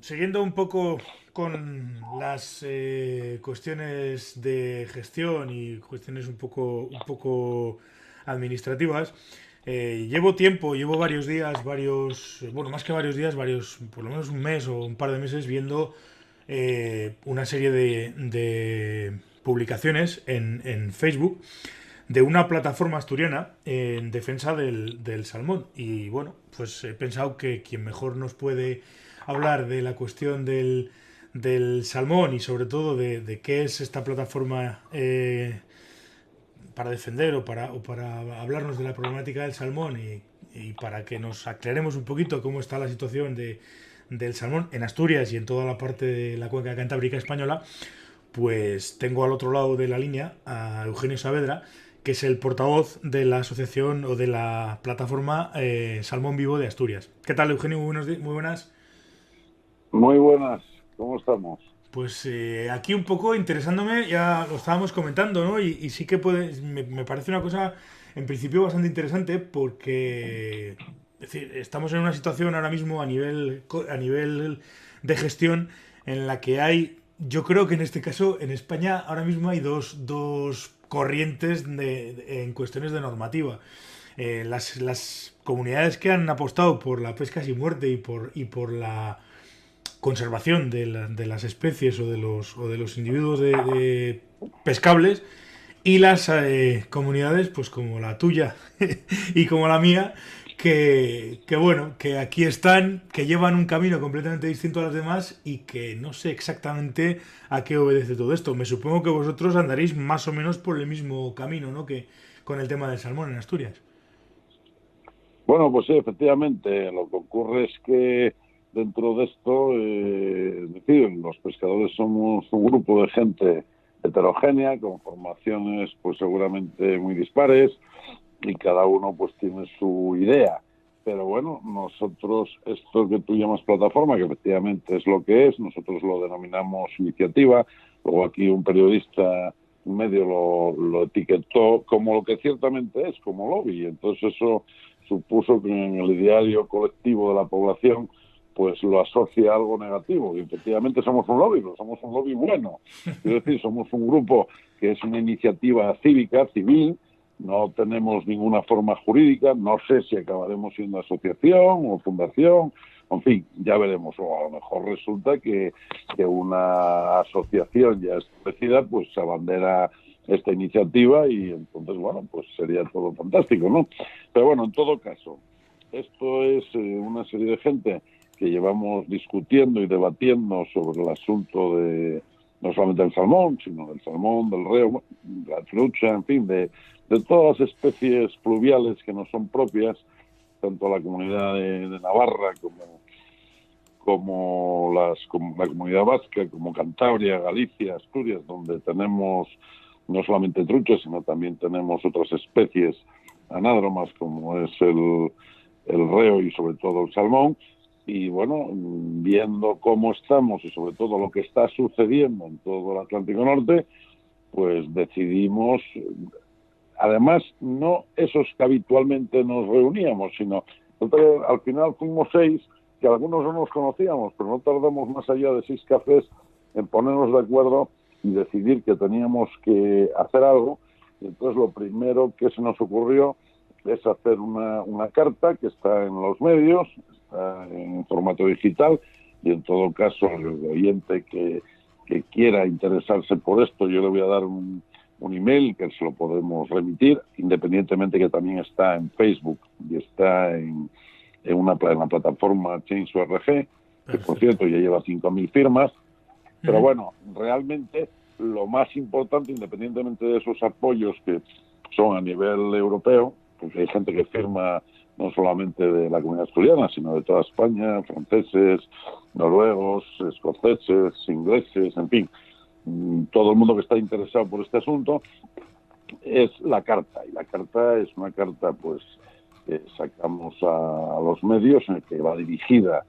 siguiendo un poco con las cuestiones de gestión y cuestiones un poco administrativas, llevo varios días, bueno, más que varios días, por lo menos un mes o un par de meses viendo una serie de publicaciones en Facebook de una plataforma asturiana en defensa del salmón. Y bueno, pues he pensado que quien mejor nos puede hablar de la cuestión del salmón y sobre todo de qué es esta plataforma para defender o para hablarnos de la problemática del salmón y para que nos aclaremos un poquito cómo está la situación del salmón en Asturias y en toda la parte de la cuenca cantábrica española, pues tengo al otro lado de la línea a Eugenio Saavedra, que es el portavoz de la asociación o de la plataforma Salmón Vivo de Asturias. ¿Qué tal, Eugenio? Muy buenas. Muy buenas, ¿cómo estamos? Pues aquí un poco interesándome, ya lo estábamos comentando, ¿no? Y sí que me parece una cosa en principio bastante interesante porque es decir, estamos en una situación ahora mismo a nivel de gestión en la que yo creo que en este caso en España ahora mismo hay dos corrientes en cuestiones de normativa. Las comunidades que han apostado por la pesca sin muerte y por la conservación de las especies o de los individuos de pescables y las comunidades pues como la tuya y como la mía que bueno, que aquí están, que llevan un camino completamente distinto a los demás y que no sé exactamente a qué obedece todo esto. Me supongo que vosotros andaréis más o menos por el mismo camino, ¿no? Que con el tema del salmón en Asturias. Bueno, pues sí, efectivamente, lo que ocurre es que dentro de esto, es decir, los pescadores somos un grupo de gente heterogénea, con formaciones pues seguramente muy dispares, y cada uno pues tiene su idea. Pero bueno, nosotros, esto que tú llamas plataforma, que efectivamente es lo que es, nosotros lo denominamos iniciativa, luego aquí un periodista, un medio lo etiquetó como lo que ciertamente es, como lobby. Entonces eso supuso que en el ideario colectivo de la población pues lo asocia a algo negativo. Y efectivamente somos un lobby, pero somos un lobby bueno. Es decir, somos un grupo que es una iniciativa cívica, civil, no tenemos ninguna forma jurídica, no sé si acabaremos siendo asociación o fundación, en fin, ya veremos, o a lo mejor resulta que una asociación ya establecida pues se abandera esta iniciativa y entonces, bueno, pues sería todo fantástico, ¿no? Pero bueno, en todo caso, esto es una serie de gente que llevamos discutiendo y debatiendo sobre el asunto de no solamente del salmón, sino del salmón, del reo, la trucha, en fin, de todas las especies pluviales que no son propias, tanto la comunidad de Navarra como la comunidad vasca, como Cantabria, Galicia, Asturias, donde tenemos no solamente truchas, sino también tenemos otras especies anádromas, como es el reo y sobre todo el salmón. Y bueno, viendo cómo estamos y sobre todo lo que está sucediendo en todo el Atlántico Norte, pues decidimos, además, no esos que habitualmente nos reuníamos, sino al final fuimos 6, que algunos no nos conocíamos, pero no tardamos más allá de 6 cafés en ponernos de acuerdo y decidir que teníamos que hacer algo. Y entonces lo primero que se nos ocurrió es hacer una carta que está en los medios, está en formato digital, y en todo caso el oyente que quiera interesarse por esto, yo le voy a dar un email que se lo podemos remitir, independientemente que también está en Facebook y está en la plataforma Change.org, que por Perfecto. cierto ya lleva 5.000 firmas. Pero Ujú. bueno, realmente lo más importante, independientemente de esos apoyos que son a nivel europeo, porque hay gente que firma no solamente de la comunidad asturiana, sino de toda España, franceses, noruegos, escoceses, ingleses, en fin, todo el mundo que está interesado por este asunto, es la carta. Y la carta es una carta pues que sacamos a los medios, en el que va dirigida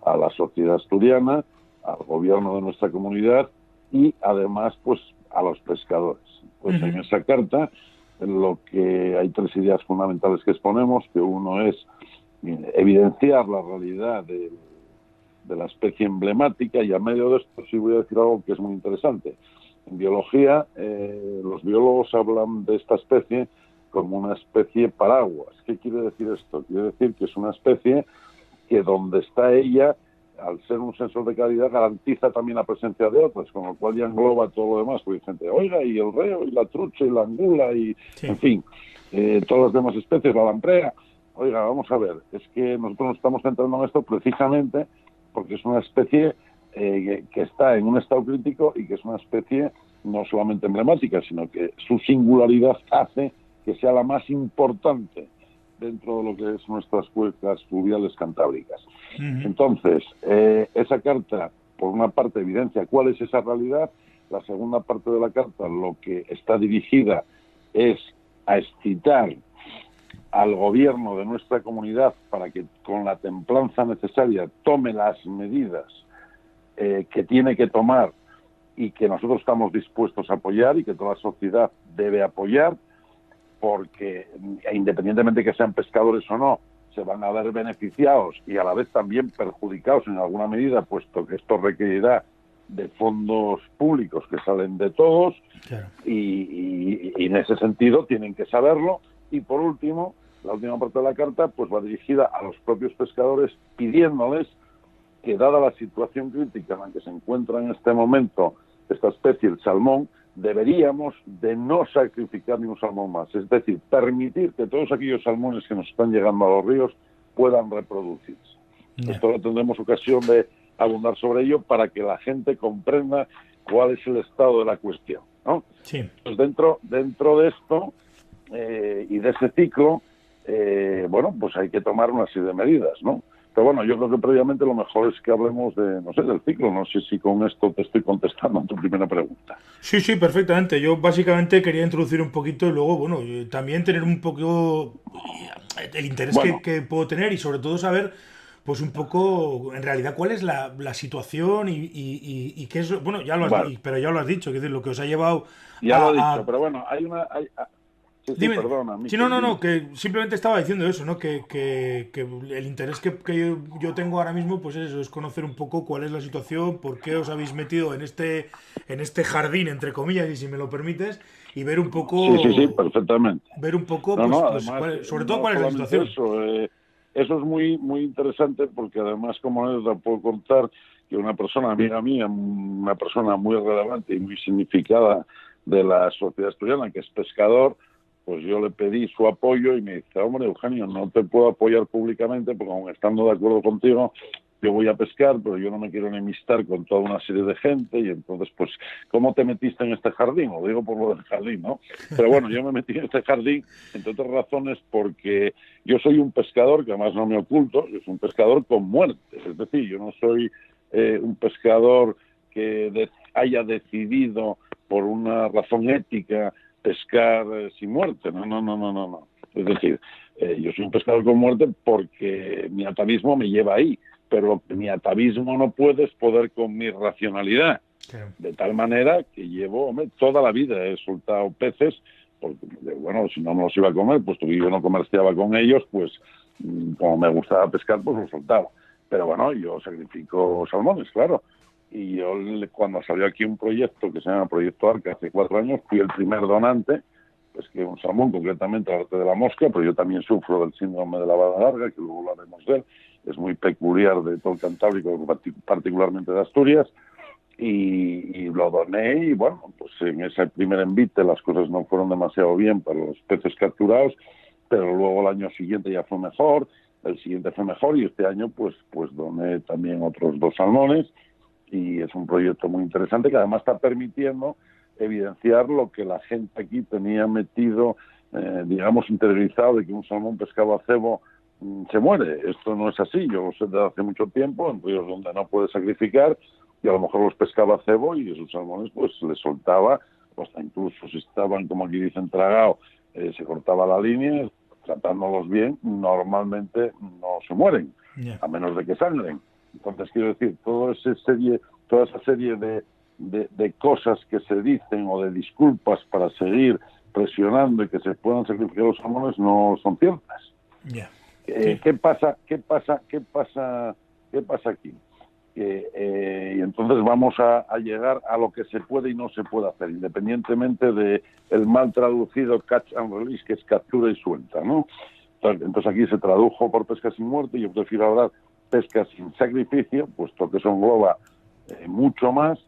a la sociedad asturiana, al gobierno de nuestra comunidad y además pues a los pescadores. Pues en Ujú. esa carta lo que hay 3 ideas fundamentales que exponemos, que uno es evidenciar la realidad de la especie emblemática, y a medio de esto sí voy a decir algo que es muy interesante. En biología, los biólogos hablan de esta especie como una especie paraguas. ¿Qué quiere decir esto? Quiere decir que es una especie que donde está ella, al ser un sensor de calidad, garantiza también la presencia de otras, con lo cual ya engloba todo lo demás. Porque hay gente, oiga, y el reo, y la trucha, y la angula, y Sí. en fin, todas las demás especies, la lamprea. Oiga, vamos a ver, es que nosotros nos estamos centrando en esto precisamente porque es una especie que está en un estado crítico y que es una especie no solamente emblemática, sino que su singularidad hace que sea la más importante dentro de lo que es nuestras cuencas fluviales cantábricas. Entonces, esa carta, por una parte, evidencia cuál es esa realidad. La segunda parte de la carta, lo que está dirigida es a excitar al gobierno de nuestra comunidad para que con la templanza necesaria tome las medidas que tiene que tomar y que nosotros estamos dispuestos a apoyar y que toda la sociedad debe apoyar, porque independientemente que sean pescadores o no, se van a ver beneficiados y a la vez también perjudicados en alguna medida, puesto que esto requerirá de fondos públicos que salen de todos. Claro. Y en ese sentido tienen que saberlo. Y por último, la última parte de la carta pues va dirigida a los propios pescadores, pidiéndoles que, dada la situación crítica en la que se encuentra en este momento esta especie, el salmón, deberíamos de no sacrificar ni un salmón más. Es decir, permitir que todos aquellos salmones que nos están llegando a los ríos puedan reproducirse. Yeah. Esto lo tendremos ocasión de abundar sobre ello para que la gente comprenda cuál es el estado de la cuestión, ¿no? Sí. Pues dentro de esto y de ese ciclo, bueno, pues hay que tomar una serie de medidas, ¿no? Pero bueno, yo creo que previamente lo mejor es que hablemos de, no sé, del ciclo. No sé si con esto te estoy contestando a tu primera pregunta. Sí, sí, perfectamente. Yo básicamente quería introducir un poquito y luego, bueno, también tener un poco el interés Bueno. que puedo tener y sobre todo saber, pues un poco, en realidad, cuál es la situación y qué es, bueno, ya lo has, Vale. pero ya lo has dicho, es decir, lo que os ha llevado Ya lo he dicho, a... pero bueno, hay una... Sí, Dime. perdona. Sí, no, que simplemente estaba diciendo eso, ¿no? Que el interés que yo tengo ahora mismo, pues es eso, es conocer un poco cuál es la situación, por qué os habéis metido en este jardín, entre comillas, y si me lo permites, y ver un poco... Sí, perfectamente. Ver un poco, No, pues, además, sobre todo no cuál es la solamente situación. eso, eso es muy, muy interesante porque además, como anécdota, puedo contar que una persona amiga mía, una persona muy relevante y muy significada de la sociedad asturiana, que es pescador, pues yo le pedí su apoyo y me dice, hombre, Eugenio, no te puedo apoyar públicamente porque aun estando de acuerdo contigo, yo voy a pescar, pero yo no me quiero enemistar con toda una serie de gente y entonces, pues, ¿cómo te metiste en este jardín? Lo digo por lo del jardín, ¿no? Pero bueno, yo me metí en este jardín, entre otras razones, porque yo soy un pescador, que además no me oculto, yo soy un pescador con muerte. Es decir, yo no soy un pescador que haya decidido por una razón ética pescar sin muerte. No. Es decir, yo soy un pescador con muerte porque mi atavismo me lleva ahí. Pero lo que mi atavismo no puede es poder con mi racionalidad. Claro. De tal manera que llevo, toda la vida he soltado peces, porque, bueno, si no me los iba a comer, puesto que yo no comerciaba con ellos, pues como me gustaba pescar, pues los soltaba. Pero bueno, yo sacrifico salmones, claro. Y yo, cuando salió aquí un proyecto que se llama Proyecto Arca, hace 4 años, fui el primer donante, pues que un salmón, concretamente al arte de la mosca, pero yo también sufro del síndrome de la bada larga, que luego hablaremos de él. Es muy peculiar de todo el Cantábrico, particularmente de Asturias, y lo doné, y bueno, pues en ese primer envite las cosas no fueron demasiado bien para los peces capturados, pero luego el año siguiente ya fue mejor, el siguiente fue mejor, y este año pues doné también otros 2 salmones, y es un proyecto muy interesante que además está permitiendo evidenciar lo que la gente aquí tenía metido, digamos, interiorizado, de que un salmón pescado a cebo se muere. Esto no es así. Yo lo sé desde hace mucho tiempo, en ríos donde no puede sacrificar, y a lo mejor los pescaba a cebo y esos salmones pues les soltaba, hasta incluso si estaban, como aquí dicen, tragados, se cortaba la línea, tratándolos bien, normalmente no se mueren, a menos de que sangren. Entonces, quiero decir, toda esa serie de cosas que se dicen o de disculpas para seguir presionando y que se puedan sacrificar los salmones no son ciertas. Yeah. ¿Qué pasa aquí? y entonces vamos a llegar a lo que se puede y no se puede hacer, independientemente de el mal traducido catch and release, que es captura y suelta, ¿no? Entonces aquí se tradujo por pesca sin muerte, y yo prefiero hablar pesca sin sacrificio, puesto que eso engloba mucho más,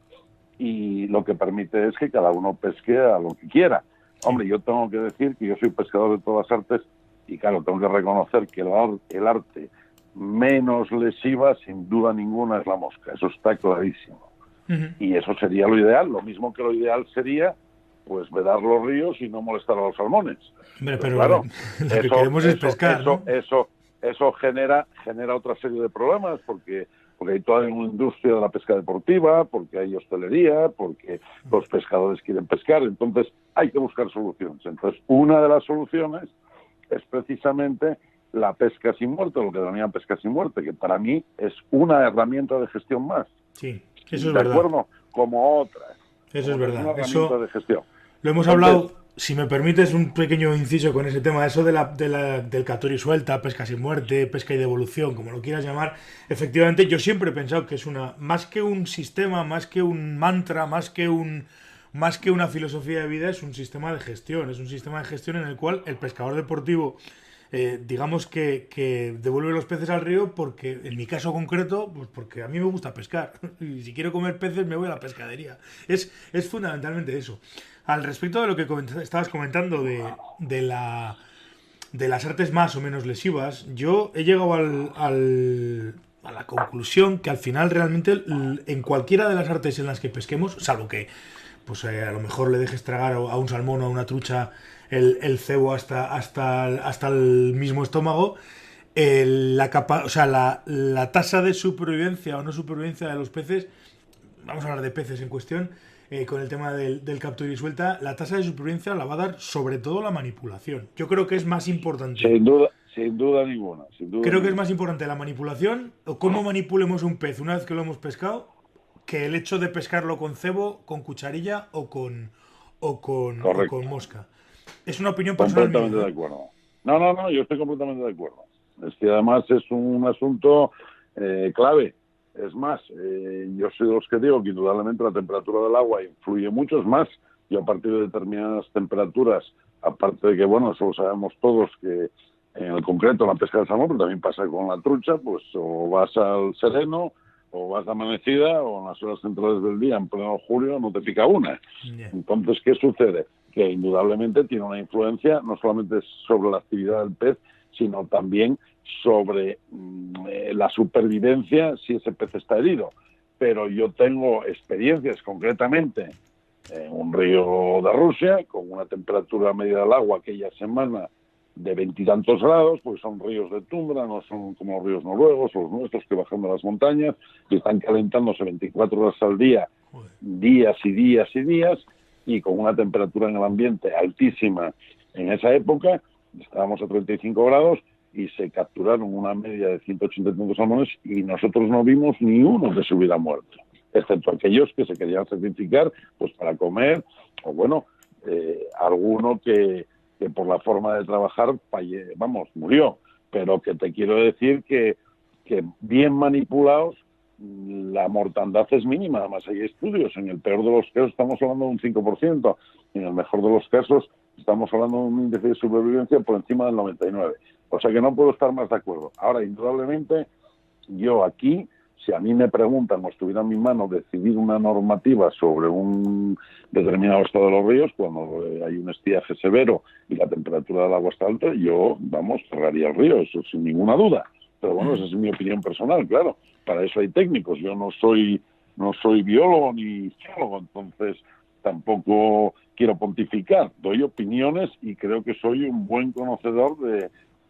y lo que permite es que cada uno pesque a lo que quiera. Hombre, yo tengo que decir que yo soy pescador de todas las artes, y claro, tengo que reconocer que el arte menos lesiva, sin duda ninguna, es la mosca. Eso está clarísimo. Y eso sería lo ideal. Lo mismo que lo ideal sería, pues, vedar los ríos y no molestar a los salmones. Hombre, pero claro, lo que queremos es pescar, ¿no? Eso genera otra serie de problemas, porque hay toda una industria de la pesca deportiva, porque hay hostelería, porque los pescadores quieren pescar. Entonces, hay que buscar soluciones. Entonces, una de las soluciones es precisamente la pesca sin muerte, lo que denominan pesca sin muerte, que para mí es una herramienta de gestión más. Sí, eso es verdad. De acuerdo, como otras. Eso es verdad. Una herramienta de gestión. Lo hemos hablado, si me permites un pequeño inciso con ese tema, eso del captura y suelta, pesca sin muerte, pesca y devolución, como lo quieras llamar. Efectivamente, yo siempre he pensado que es más que un sistema, más que un mantra, más que una filosofía de vida, es un sistema de gestión. Es un sistema de gestión en el cual el pescador deportivo, digamos que devuelve los peces al río porque, en mi caso concreto, pues porque a mí me gusta pescar. Y si quiero comer peces me voy a la pescadería. Es fundamentalmente eso. Al respecto de lo que estabas comentando de las artes más o menos lesivas, yo he llegado a la conclusión que al final realmente en cualquiera de las artes en las que pesquemos, salvo que pues a lo mejor le dejes tragar a un salmón o a una trucha el cebo hasta el mismo estómago, la tasa de supervivencia o no supervivencia de los peces, vamos a hablar de peces en cuestión, con el tema del captura y suelta, la tasa de supervivencia la va a dar sobre todo la manipulación. Yo creo que es más importante. Sin duda ninguna. Creo que es más importante la manipulación, o cómo manipulemos un pez una vez que lo hemos pescado, que el hecho de pescarlo con cebo, con cucharilla o con mosca. Es una opinión personal. Completamente de acuerdo. No, yo estoy completamente de acuerdo. Es que además es un asunto clave. Es más, yo soy de los que digo que indudablemente la temperatura del agua influye mucho. Es más, yo a partir de determinadas temperaturas, aparte de que, bueno, eso lo sabemos todos, que en el concreto la pesca del salmón, pero también pasa con la trucha, pues o vas al sereno, o vas de amanecida, o en las horas centrales del día, en pleno julio, no te pica una. Yeah. Entonces, ¿qué sucede? Que indudablemente tiene una influencia no solamente sobre la actividad del pez, sino también sobre la supervivencia si ese pez está herido. Pero yo tengo experiencias concretamente en un río de Rusia, con una temperatura media del agua aquella semana de 20 y tantos grados, porque son ríos de tundra, no son como los ríos noruegos o los nuestros que bajan de las montañas, que están calentándose 24 horas al día, días y días y días, y con una temperatura en el ambiente altísima en esa época. Estábamos a 35 grados y se capturaron una media de 185 salmones y nosotros no vimos ni uno que se hubiera muerto, excepto aquellos que se querían sacrificar pues para comer, o bueno, alguno que por la forma de trabajar murió. Pero que te quiero decir que bien manipulados la mortandad es mínima. Además hay estudios, en el peor de los casos estamos hablando de un 5%, en el mejor de los casos estamos hablando de un índice de supervivencia por encima del 99%. O sea que no puedo estar más de acuerdo. Ahora, indudablemente, yo aquí, si a mí me preguntan o estuviera en mi mano decidir una normativa sobre un determinado estado de los ríos, cuando hay un estiaje severo y la temperatura del agua está alta, yo, cerraría el río, eso sin ninguna duda. Pero bueno, esa es mi opinión personal, claro. Para eso hay técnicos. Yo no soy biólogo ni geólogo, entonces tampoco quiero pontificar. Doy opiniones y creo que soy un buen conocedor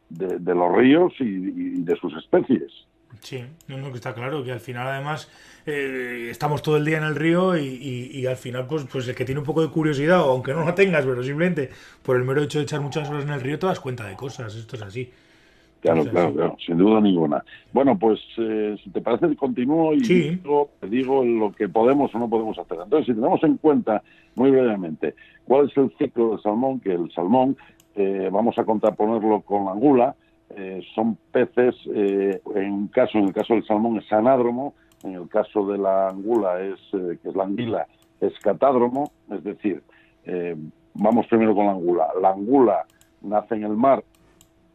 de los ríos y de sus especies. Sí, que está claro, que al final además estamos todo el día en el río y al final pues el que tiene un poco de curiosidad, o aunque no la tengas, pero simplemente por el mero hecho de echar muchas horas en el río te das cuenta de cosas. Esto es así. Claro, sin duda ninguna. Bueno, pues si te parece, continúo y sí. te digo lo que podemos o no podemos hacer. Entonces, si tenemos en cuenta, muy brevemente, cuál es el ciclo del salmón, que el salmón, vamos a contraponerlo con la angula, son peces, en el caso del salmón es anádromo, En el caso de la angula, que es la anguila, es catádromo, es decir, vamos primero con la angula. La angula nace en el mar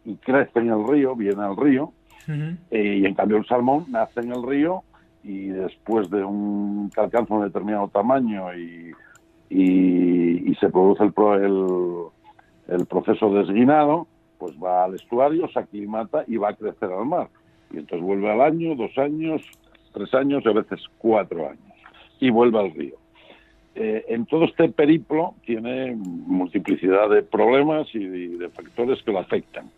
y crece en el río, viene al río, y en cambio el salmón nace en el río y después de que alcanza un determinado tamaño y se produce el proceso de desguinado, pues va al estuario, se aclimata y va a crecer al mar. Y entonces vuelve al año, 2 años, 3 años y a veces 4 años. Y vuelve al río. En todo este periplo tiene multiplicidad de problemas y de factores que lo afectan.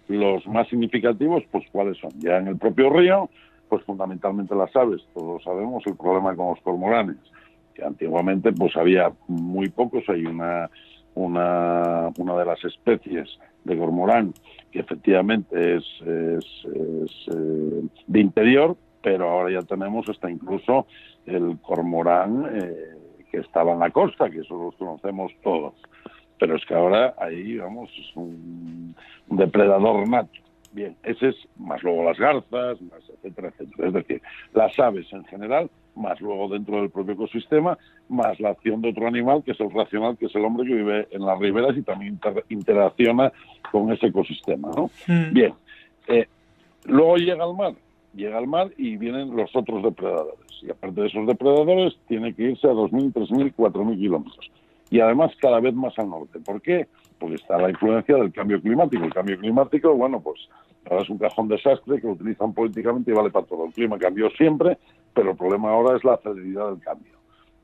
Los más significativos, pues ¿cuáles son? Ya en el propio río, pues fundamentalmente las aves. Todos sabemos el problema con los cormoranes, que antiguamente pues había muy pocos. Hay una de las especies de cormorán que efectivamente es de interior, pero ahora ya tenemos hasta incluso el cormorán que estaba en la costa, que eso los conocemos todos. Pero es que ahora ahí, vamos, es un depredador nato. Bien, ese es, más luego las garzas, más etcétera, etcétera. Es decir, las aves en general, más luego dentro del propio ecosistema, más la acción de otro animal, que es el racional, que es el hombre que vive en las riberas y también interacciona con ese ecosistema, ¿no? Bien, luego llega al mar y vienen los otros depredadores. Y aparte de esos depredadores, tiene que irse a 2.000, 3.000, 4.000 kilómetros. Y además cada vez más al norte. ¿Por qué? Porque está la influencia del cambio climático. El cambio climático, bueno, pues ahora es un cajón desastre que lo utilizan políticamente y vale para todo. El clima cambió siempre, pero el problema ahora es la celeridad del cambio.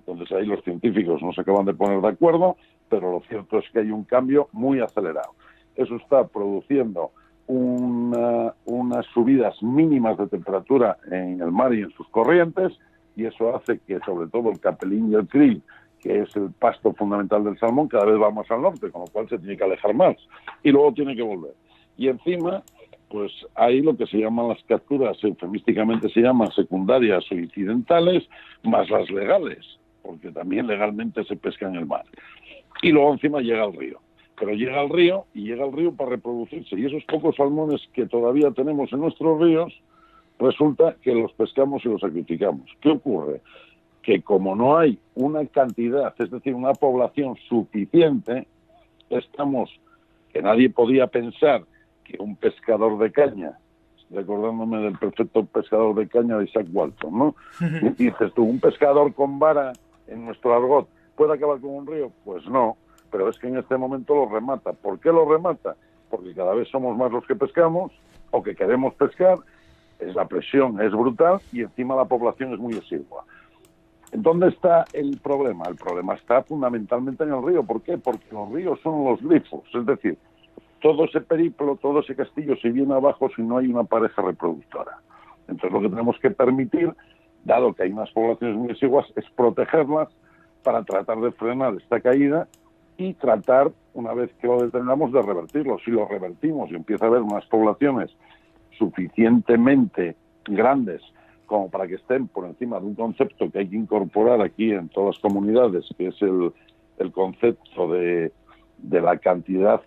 Entonces ahí los científicos no se acaban de poner de acuerdo, pero lo cierto es que hay un cambio muy acelerado. Eso está produciendo unas subidas mínimas de temperatura en el mar y en sus corrientes, y eso hace que sobre todo el capelín y el krill, que es el pasto fundamental del salmón, cada vez va más al norte, con lo cual se tiene que alejar más y luego tiene que volver. Y encima, pues hay lo que se llaman las capturas, eufemísticamente se llaman secundarias o incidentales, más las legales, porque también legalmente se pesca en el mar. Y luego encima llega al río. Pero llega al río para reproducirse. Y esos pocos salmones que todavía tenemos en nuestros ríos, resulta que los pescamos y los sacrificamos. ¿Qué ocurre? Que como no hay una cantidad, es decir, una población suficiente, que nadie podía pensar que un pescador de caña, recordándome del perfecto pescador de caña de Isaac Walton, ¿no? Y dices tú, ¿un pescador con vara en nuestro argot puede acabar con un río? Pues no, pero es que en este momento lo remata. ¿Por qué lo remata? Porque cada vez somos más los que pescamos o que queremos pescar, la presión es brutal y encima la población es muy exigua. ¿Dónde está el problema? El problema está fundamentalmente en el río. ¿Por qué? Porque los ríos son los glifos. Es decir, todo ese periplo, todo ese castillo se viene abajo si no hay una pareja reproductora. Entonces lo que tenemos que permitir, dado que hay unas poblaciones muy exiguas, es protegerlas para tratar de frenar esta caída y tratar, una vez que lo detenemos, de revertirlo. Si lo revertimos y empieza a haber unas poblaciones suficientemente grandes como para que estén por encima de un concepto que hay que incorporar aquí en todas las comunidades, que es el concepto de la cantidad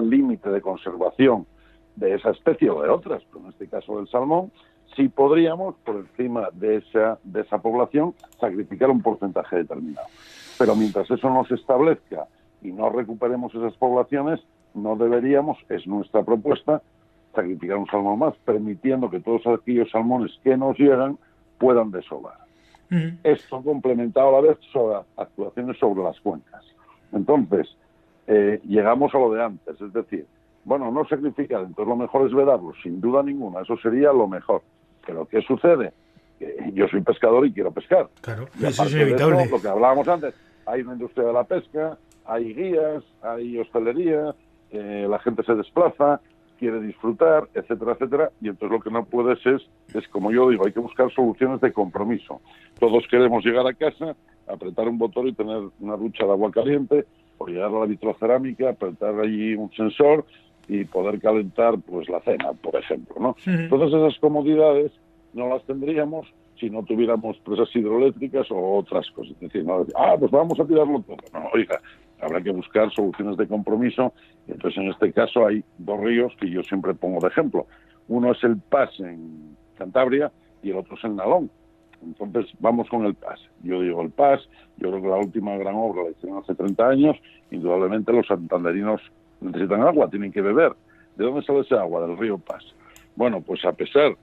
límite de conservación de esa especie o de otras, pero en este caso del salmón, sí podríamos, por encima de esa población, sacrificar un porcentaje determinado. Pero mientras eso no se establezca y no recuperemos esas poblaciones, no deberíamos, es nuestra propuesta, sacrificar un salmón más, permitiendo que todos aquellos salmones que nos llegan puedan desovar. Esto complementado a la vez sobre actuaciones sobre las cuencas. Entonces, llegamos a lo de antes, es decir, bueno, no sacrificar, entonces lo mejor es vedarlo, sin duda ninguna, eso sería lo mejor. Pero ¿qué sucede? Que yo soy pescador y quiero pescar. Claro, y eso es inevitable. De eso, lo que hablábamos antes, hay una industria de la pesca, hay guías, hay hostelería, la gente se desplaza, quiere disfrutar, etcétera, etcétera, y entonces lo que no puedes es como yo digo, hay que buscar soluciones de compromiso. Todos queremos llegar a casa, apretar un botón y tener una ducha de agua caliente, o llegar a la vitrocerámica, apretar allí un sensor y poder calentar pues la cena, por ejemplo, ¿no? Todas esas comodidades no las tendríamos si no tuviéramos presas hidroeléctricas o otras cosas. Es decir, no, pues vamos a tirarlo todo. No, oiga, habrá que buscar soluciones de compromiso. Entonces, en este caso hay 2 ríos que yo siempre pongo de ejemplo. Uno es el Pas en Cantabria, y el otro es el Nalón. Entonces vamos con el PAS. Yo digo el PAS, yo creo que la última gran obra la hicieron hace 30 años, indudablemente los santanderinos necesitan agua, tienen que beber. ¿De dónde sale ese agua? Del río PAS. Bueno, pues a pesar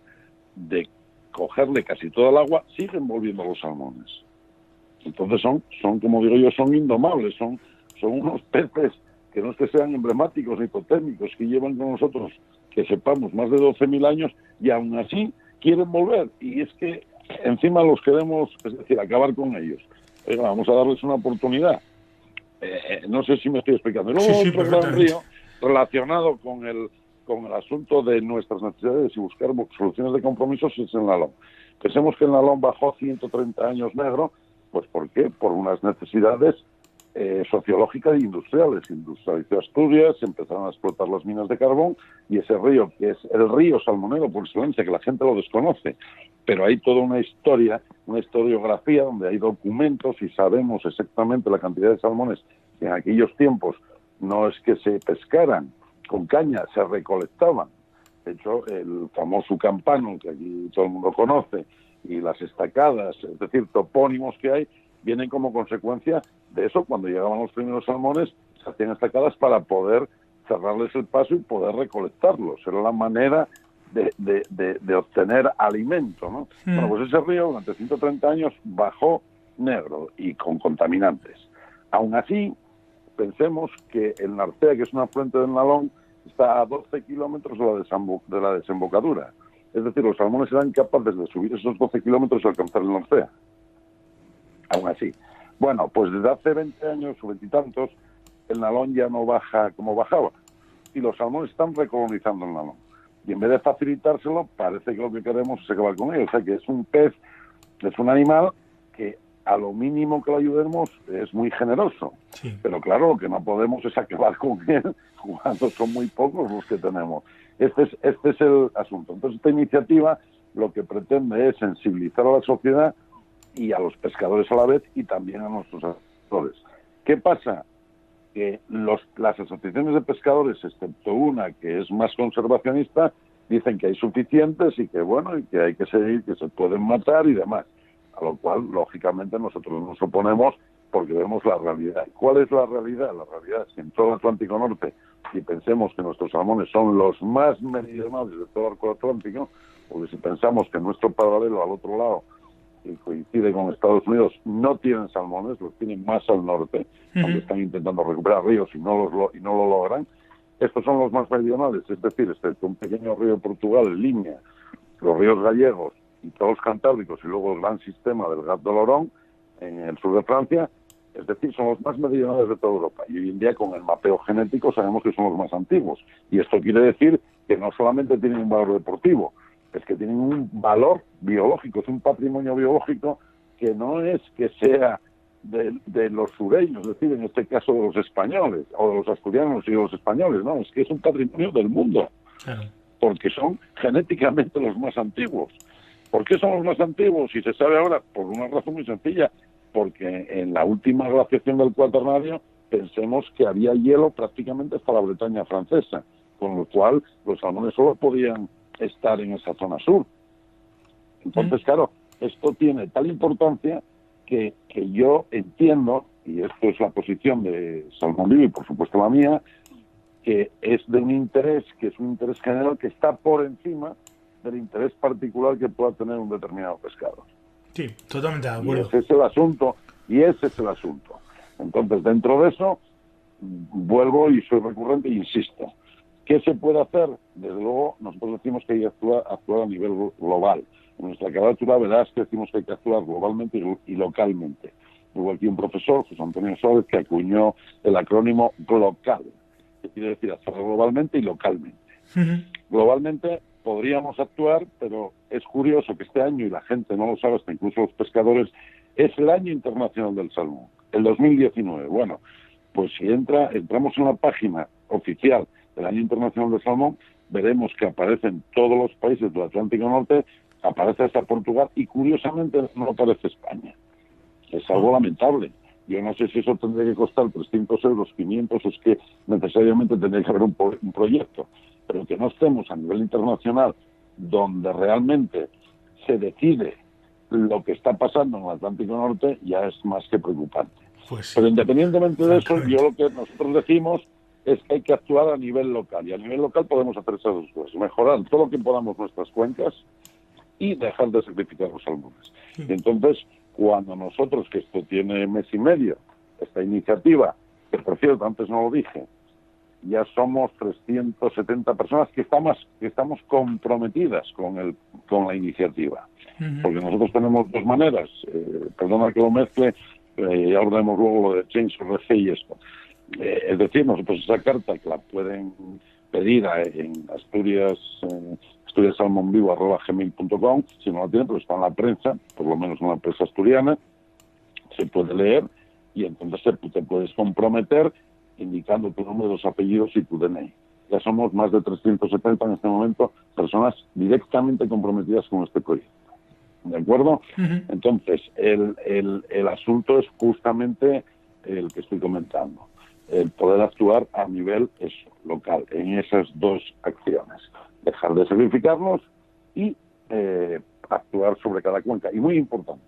de cogerle casi toda el agua, siguen volviendo los salmones. Entonces son como digo yo, son indomables, son unos peces que no es que sean emblemáticos ni totémicos, que llevan con nosotros, que sepamos, más de 12.000 años, y aún así quieren volver. Y es que encima los queremos, es decir, acabar con ellos. Oiga, vamos a darles una oportunidad. No sé si me estoy explicando. Y luego otro gran río relacionado con el asunto de nuestras necesidades y buscar soluciones de compromisos es el Nalón. Pensemos que el Nalón bajó 130 años negro, pues ¿por qué? Por unas necesidades sociológicas e industriales. Industrializó Asturias, empezaron a explotar las minas de carbón, y ese río, que es el río salmonero por excelencia, que la gente lo desconoce, pero hay toda una historia, una historiografía donde hay documentos y sabemos exactamente la cantidad de salmones que en aquellos tiempos no es que se pescaran con caña, se recolectaban. De hecho, el famoso campano, que aquí todo el mundo conoce, y las estacadas, es decir, topónimos que hay, vienen como consecuencia de eso. Cuando llegaban los primeros salmones, se hacían estacadas para poder cerrarles el paso y poder recolectarlos. Era la manera de obtener alimento, ¿no? Bueno, pues ese río durante 130 años bajó negro y con contaminantes. Aún así, pensemos que el Narcea, que es una afluente del Nalón, está a 12 kilómetros de la desembocadura. Es decir, los salmones eran capaces de subir esos 12 kilómetros y alcanzar el Narcea. Aún así. Bueno, pues desde hace 20 años o 20 y tantos, el Nalón ya no baja como bajaba. Y los salmones están recolonizando el Nalón. Y en vez de facilitárselo, parece que lo que queremos es acabar con ello. O sea, que es un pez, es un animal que a lo mínimo que lo ayudemos es muy generoso. Sí. Pero claro, lo que no podemos es acabar con él cuando son muy pocos los que tenemos. Este es el asunto. Entonces, esta iniciativa lo que pretende es sensibilizar a la sociedad y a los pescadores a la vez, y también a nuestros asesores. ¿Qué pasa? Que las asociaciones de pescadores, excepto una que es más conservacionista, dicen que hay suficientes y que bueno, y que hay que seguir, que se pueden matar y demás. A lo cual, lógicamente, nosotros nos oponemos porque vemos la realidad. ¿Cuál es la realidad? La realidad es que en todo el Atlántico Norte, si pensemos que nuestros salmones son los más meridionales de todo el arco atlántico, porque si pensamos que nuestro paralelo al otro lado, que coincide con Estados Unidos, no tienen salmones, los tienen más al norte, aunque están intentando recuperar ríos y no lo logran. Estos son los más meridionales, es decir, excepto un pequeño río de Portugal, en Limia, los ríos gallegos y todos los cantábricos, y luego el gran sistema del Gap de Lorón en el sur de Francia, es decir, son los más meridionales de toda Europa. Y hoy en día, con el mapeo genético, sabemos que son los más antiguos. Y esto quiere decir que no solamente tienen un valor deportivo, es que tienen un valor biológico, es un patrimonio biológico que no es que sea de los sureños, es decir, en este caso de los españoles, o de los asturianos y de los españoles, no, es que es un patrimonio del mundo, porque son genéticamente los más antiguos. ¿Por qué son los más antiguos? Si se sabe ahora, por una razón muy sencilla, porque en la última glaciación del Cuaternario pensemos que había hielo prácticamente hasta la Bretaña francesa, con lo cual los salmones solo podían estar en esa zona sur. Entonces, claro, esto tiene tal importancia que yo entiendo, y esto es la posición de Salmón Vivo y por supuesto la mía, que es de un interés, que es un interés general que está por encima del interés particular que pueda tener un determinado pescado. Sí, totalmente de acuerdo. Y ese es el asunto. Entonces, dentro de eso, vuelvo y soy recurrente e insisto. ¿Qué se puede hacer? Desde luego, nosotros decimos que hay que actuar a nivel global. En nuestra carátula verás que decimos que hay que actuar globalmente y localmente. Hubo aquí un profesor, José Antonio Suárez, que acuñó el acrónimo GLOCAL, que quiere decir actuar globalmente y localmente. Globalmente podríamos actuar, pero es curioso que este año, y la gente no lo sabe, hasta incluso los pescadores, es el año internacional del salmón, el 2019. Bueno, pues si entramos en la página oficial del año internacional del salmón, veremos que aparecen todos los países del Atlántico Norte, aparece hasta Portugal y curiosamente no aparece España. Es algo lamentable. Yo no sé si eso tendría que costar 300 euros, 500, es que necesariamente tendría que haber un proyecto, pero que no estemos a nivel internacional donde realmente se decide lo que está pasando en el Atlántico Norte, ya es más que preocupante. Pues sí. Pero independientemente de eso, yo lo que nosotros decimos es que hay que actuar a nivel local. Y a nivel local podemos hacer esas dos cosas. Mejorar todo lo que podamos nuestras cuencas y dejar de sacrificar los salmones. Sí. Y entonces, cuando nosotros, que esto tiene mes y medio, esta iniciativa, que por cierto, antes no lo dije, ya somos 370 personas que estamos comprometidas con la iniciativa. Uh-huh. Porque nosotros tenemos dos maneras. Perdona que lo mezcle, y ahora vemos luego lo de Change RC y esto. Es decir, nosotros esa carta que la pueden pedir en asturiasalmonvivo@gmail.com. Si no la tienen, pues está en la prensa, por lo menos en la prensa asturiana, se puede leer y entonces te puedes comprometer indicando tu nombre, los apellidos y tu DNI. Ya somos más de 370 en este momento personas directamente comprometidas con este proyecto. ¿De acuerdo? Uh-huh. Entonces, el asunto es justamente el que estoy comentando. El poder actuar a nivel local, en esas dos acciones. Dejar de sacrificarnos y actuar sobre cada cuenca. Y muy importante,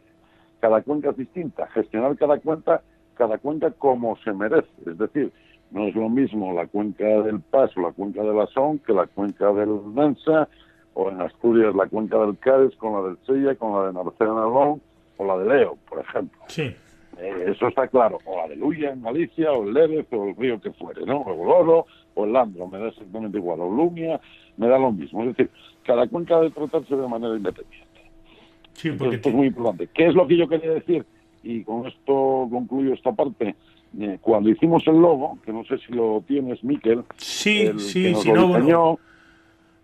cada cuenca es distinta. Gestionar cada cuenca como se merece. Es decir, no es lo mismo la cuenca del Pas o la cuenca de la Son que la cuenca del Nansa, o en Asturias la cuenca del Cádiz con la del Sella, con la de Narcea-Nalón o la de Leo, por ejemplo. Sí. Eso está claro. O la de Luya en Galicia, o el Lérez, o el río que fuere, ¿no? O el Oro, o el Landro, me da exactamente igual. O Lumia, me da lo mismo. Es decir, cada cuenca debe tratarse de manera independiente. Sí, entonces, esto es muy importante. ¿Qué es lo que yo quería decir? Y con esto concluyo esta parte. Cuando hicimos el logo, que no sé si lo tienes, Miquel, sí, si no, bueno,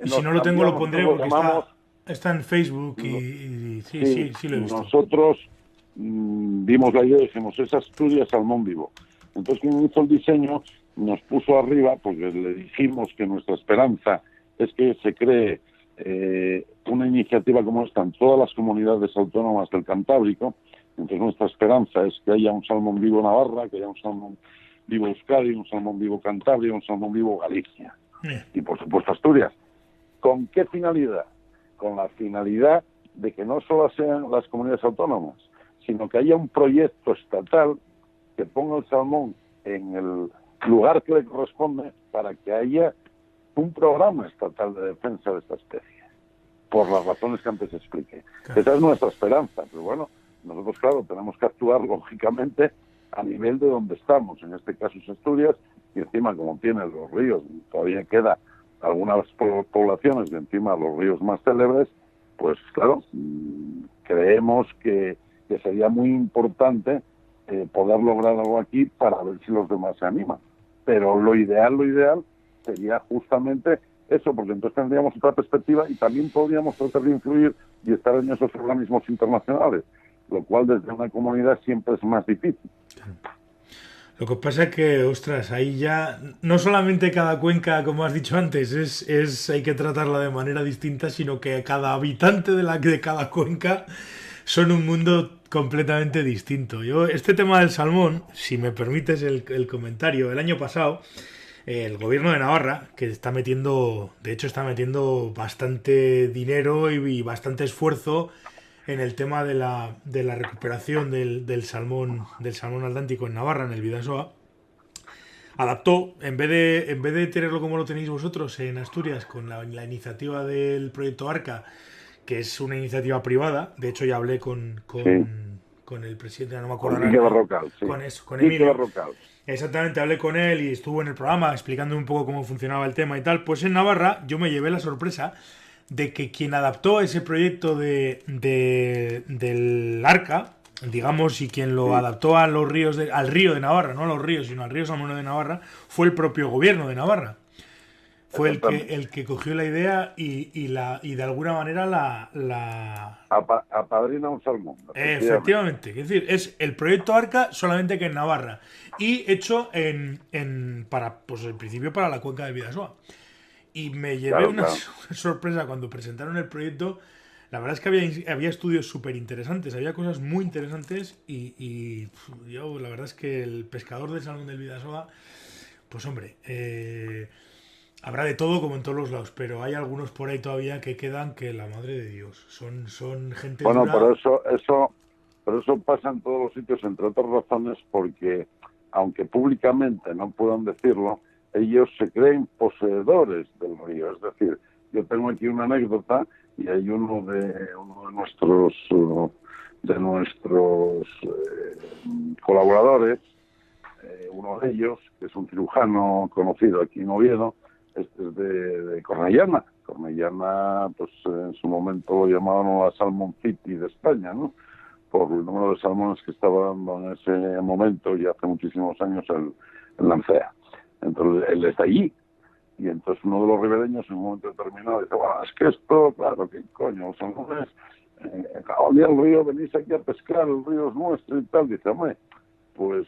y si no lo tengo lo pondré porque llamamos, está en Facebook y sí, lo he visto. Nosotros vimos la idea y dijimos, es Asturias Salmón Vivo. Entonces, quien hizo el diseño nos puso arriba, porque le dijimos que nuestra esperanza es que se cree una iniciativa como esta en todas las comunidades autónomas del Cantábrico. Entonces, nuestra esperanza es que haya un salmón vivo Navarra, que haya un salmón vivo Euskadi, un salmón vivo Cantabria, un salmón vivo Galicia. Y, por supuesto, Asturias. ¿Con qué finalidad? Con la finalidad de que no solo sean las comunidades autónomas, sino que haya un proyecto estatal que ponga el salmón en el lugar que le corresponde para que haya un programa estatal de defensa de esta especie, por las razones que antes expliqué. Claro. Esa es nuestra esperanza, pero bueno, nosotros, claro, tenemos que actuar, lógicamente, a nivel de donde estamos. En este caso es Asturias, y encima, como tienen los ríos, todavía queda algunas poblaciones de encima de los ríos más célebres, pues claro, creemos que sería muy importante poder lograr algo aquí para ver si los demás se animan. Pero lo ideal sería justamente eso, porque entonces tendríamos otra perspectiva y también podríamos tratar de influir y estar en esos organismos internacionales, lo cual desde una comunidad siempre es más difícil. Lo que pasa es que, ostras, ahí ya no solamente cada cuenca, como has dicho antes, hay que tratarla de manera distinta, sino que cada habitante de cada cuenca son un mundo completamente distinto. Este tema del salmón, si me permites el comentario, el año pasado el gobierno de Navarra, que está metiendo bastante dinero y bastante esfuerzo en el tema de la recuperación del salmón atlántico en Navarra, en el Bidasoa, adaptó, en vez de tenerlo como lo tenéis vosotros en Asturias, con la iniciativa del proyecto Arca, que es una iniciativa privada. De hecho, ya hablé con el presidente, no me acuerdo ahora, con Emilio Barrocal. Exactamente, hablé con él y estuvo en el programa explicándome un poco cómo funcionaba el tema y tal. Pues en Navarra yo me llevé la sorpresa de que quien adaptó ese proyecto del Arca, digamos, y quien lo adaptó a los ríos al río de Navarra, no a los ríos, sino al río Salmón de Navarra, fue el propio gobierno de Navarra. Fue el que cogió la idea y de alguna manera la apadrina un salmón. Efectivamente. Es decir, es el proyecto Arca, solamente que en Navarra. Y hecho pues en principio para la cuenca del Bidasoa. Y me llevé una sorpresa cuando presentaron el proyecto. La verdad es que había estudios súper interesantes, había cosas muy interesantes y yo la verdad es que el pescador del salmón del Bidasoa, pues hombre, Habrá de todo como en todos los lados, pero hay algunos por ahí todavía que quedan que la madre de Dios. Son gente Bueno, dura. pero eso pasa en todos los sitios, entre otras razones, porque aunque públicamente no puedan decirlo, ellos se creen poseedores del río. Es decir, yo tengo aquí una anécdota y hay uno de nuestros colaboradores, uno de ellos, que es un cirujano conocido aquí en Oviedo, este es de Cornellana. Cornellana, pues en su momento lo llamaban la Salmon City de España, ¿no? Por el número de salmones que estaba dando en ese momento y hace muchísimos años el Lancea. Entonces él está allí. Y entonces uno de los ribereños en un momento determinado dice, bueno, es que esto, claro, ¿qué coño? Los salmones, el río, venís aquí a pescar, el río es nuestro y tal. Dice, hombre, pues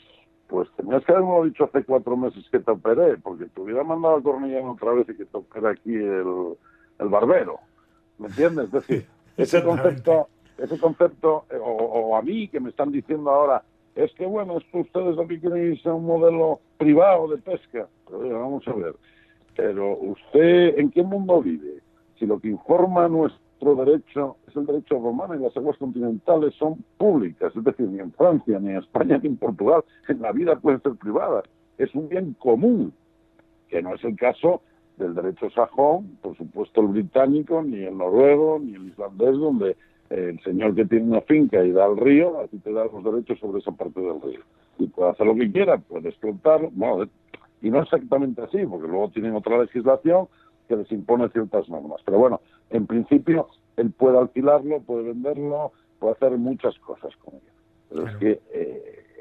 tenías que haberme dicho hace 4 meses que te operé, porque te hubiera mandado a Cornellana otra vez y que te opera aquí el barbero. ¿Me entiendes? Es decir, Exactamente. ese concepto o a mí que me están diciendo ahora, es que bueno, es que ustedes lo que quieren es un modelo privado de pesca. Pero oye, vamos a ver, pero usted, ¿en qué mundo vive? Si lo que informa nuestro derecho es el derecho romano y las aguas continentales son públicas, es decir, ni en Francia, ni en España, ni en Portugal, en la vida pueden ser privadas. Es un bien común, que no es el caso del derecho sajón, por supuesto el británico, ni el noruego, ni el islandés, donde el señor que tiene una finca y da al río, así te da los derechos sobre esa parte del río. Y puede hacer lo que quiera, puede explotarlo, bueno, y no exactamente así, porque luego tienen otra legislación que les impone ciertas normas. Pero bueno, en principio, él puede alquilarlo, puede venderlo, puede hacer muchas cosas con ello. Pero es Claro. que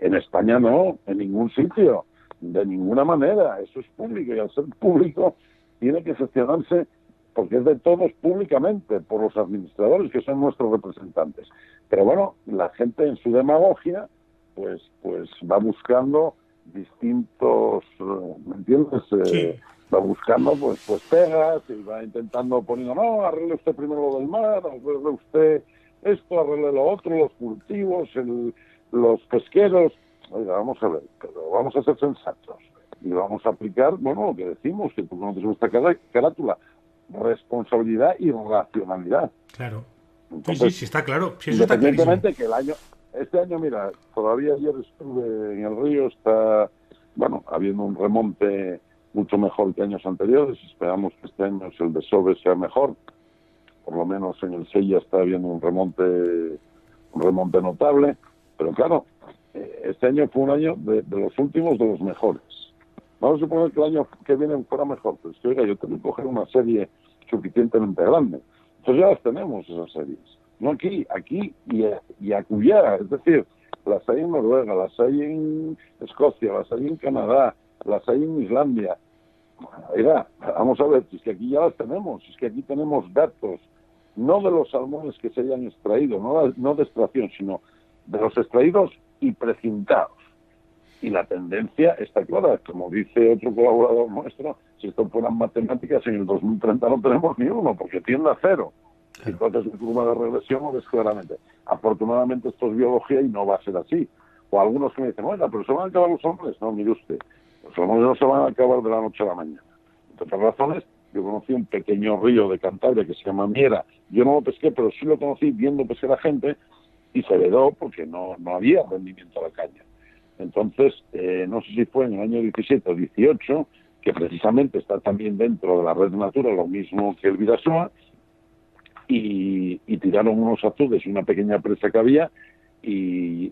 en España no, en ningún sitio, de ninguna manera. Eso es público y al ser público tiene que gestionarse porque es de todos públicamente, por los administradores que son nuestros representantes. Pero bueno, la gente en su demagogia pues va buscando distintos, ¿me entiendes? Sí, Va buscando pues pegas y va intentando poniendo, no, arregle usted primero lo del mar, arregle usted esto, arregle lo otro, los cultivos, los pesqueros. Oiga, vamos a ver, pero vamos a ser sensatos y vamos a aplicar, bueno, lo que decimos, que tú conoces nuestra carátula, responsabilidad y racionalidad. claro. Sí, sí, Entonces, sí, está claro. Sí, eso está clarísimo. independientemente que este año, mira, todavía ayer estuve en el río, está, bueno, habiendo un remonte mucho mejor que años anteriores, esperamos que este año el desove sea mejor, por lo menos en el Sella está habiendo un remonte notable, pero claro, este año fue un año de los últimos, de los mejores. Vamos a suponer que el año que viene fuera mejor, pues que oiga, yo tengo que coger una serie suficientemente grande. Entonces ya las tenemos esas series. No aquí y acullá, es decir, las hay en Noruega, las hay en Escocia, las hay en Canadá, las hay en Islandia. Oiga, vamos a ver, si es que aquí ya las tenemos, si es que aquí tenemos datos, no de los salmones que se hayan extraído, no de extracción, sino de los extraídos y precintados. Y la tendencia está clara, como dice otro colaborador nuestro, si esto fueran matemáticas, en el 2030 no tenemos ni uno, porque tiende a cero. Si Claro. tú haces una curva de regresión, lo ves claramente. Afortunadamente esto es biología y no va a ser así. O algunos que me dicen, oiga, pero ¿se van a acabar los hombres? No, mire usted, los hombres no se van a acabar de la noche a la mañana. Entre otras razones, yo conocí un pequeño río de Cantabria que se llama Miera. Yo no lo pesqué, pero sí lo conocí viendo pescar a gente y se vedó porque no había rendimiento a la caña. Entonces, no sé si fue en el año 17 o 18, que precisamente está también dentro de la red Natura, lo mismo que el Vidasoa, y tiraron unos azudes y una pequeña presa que había, y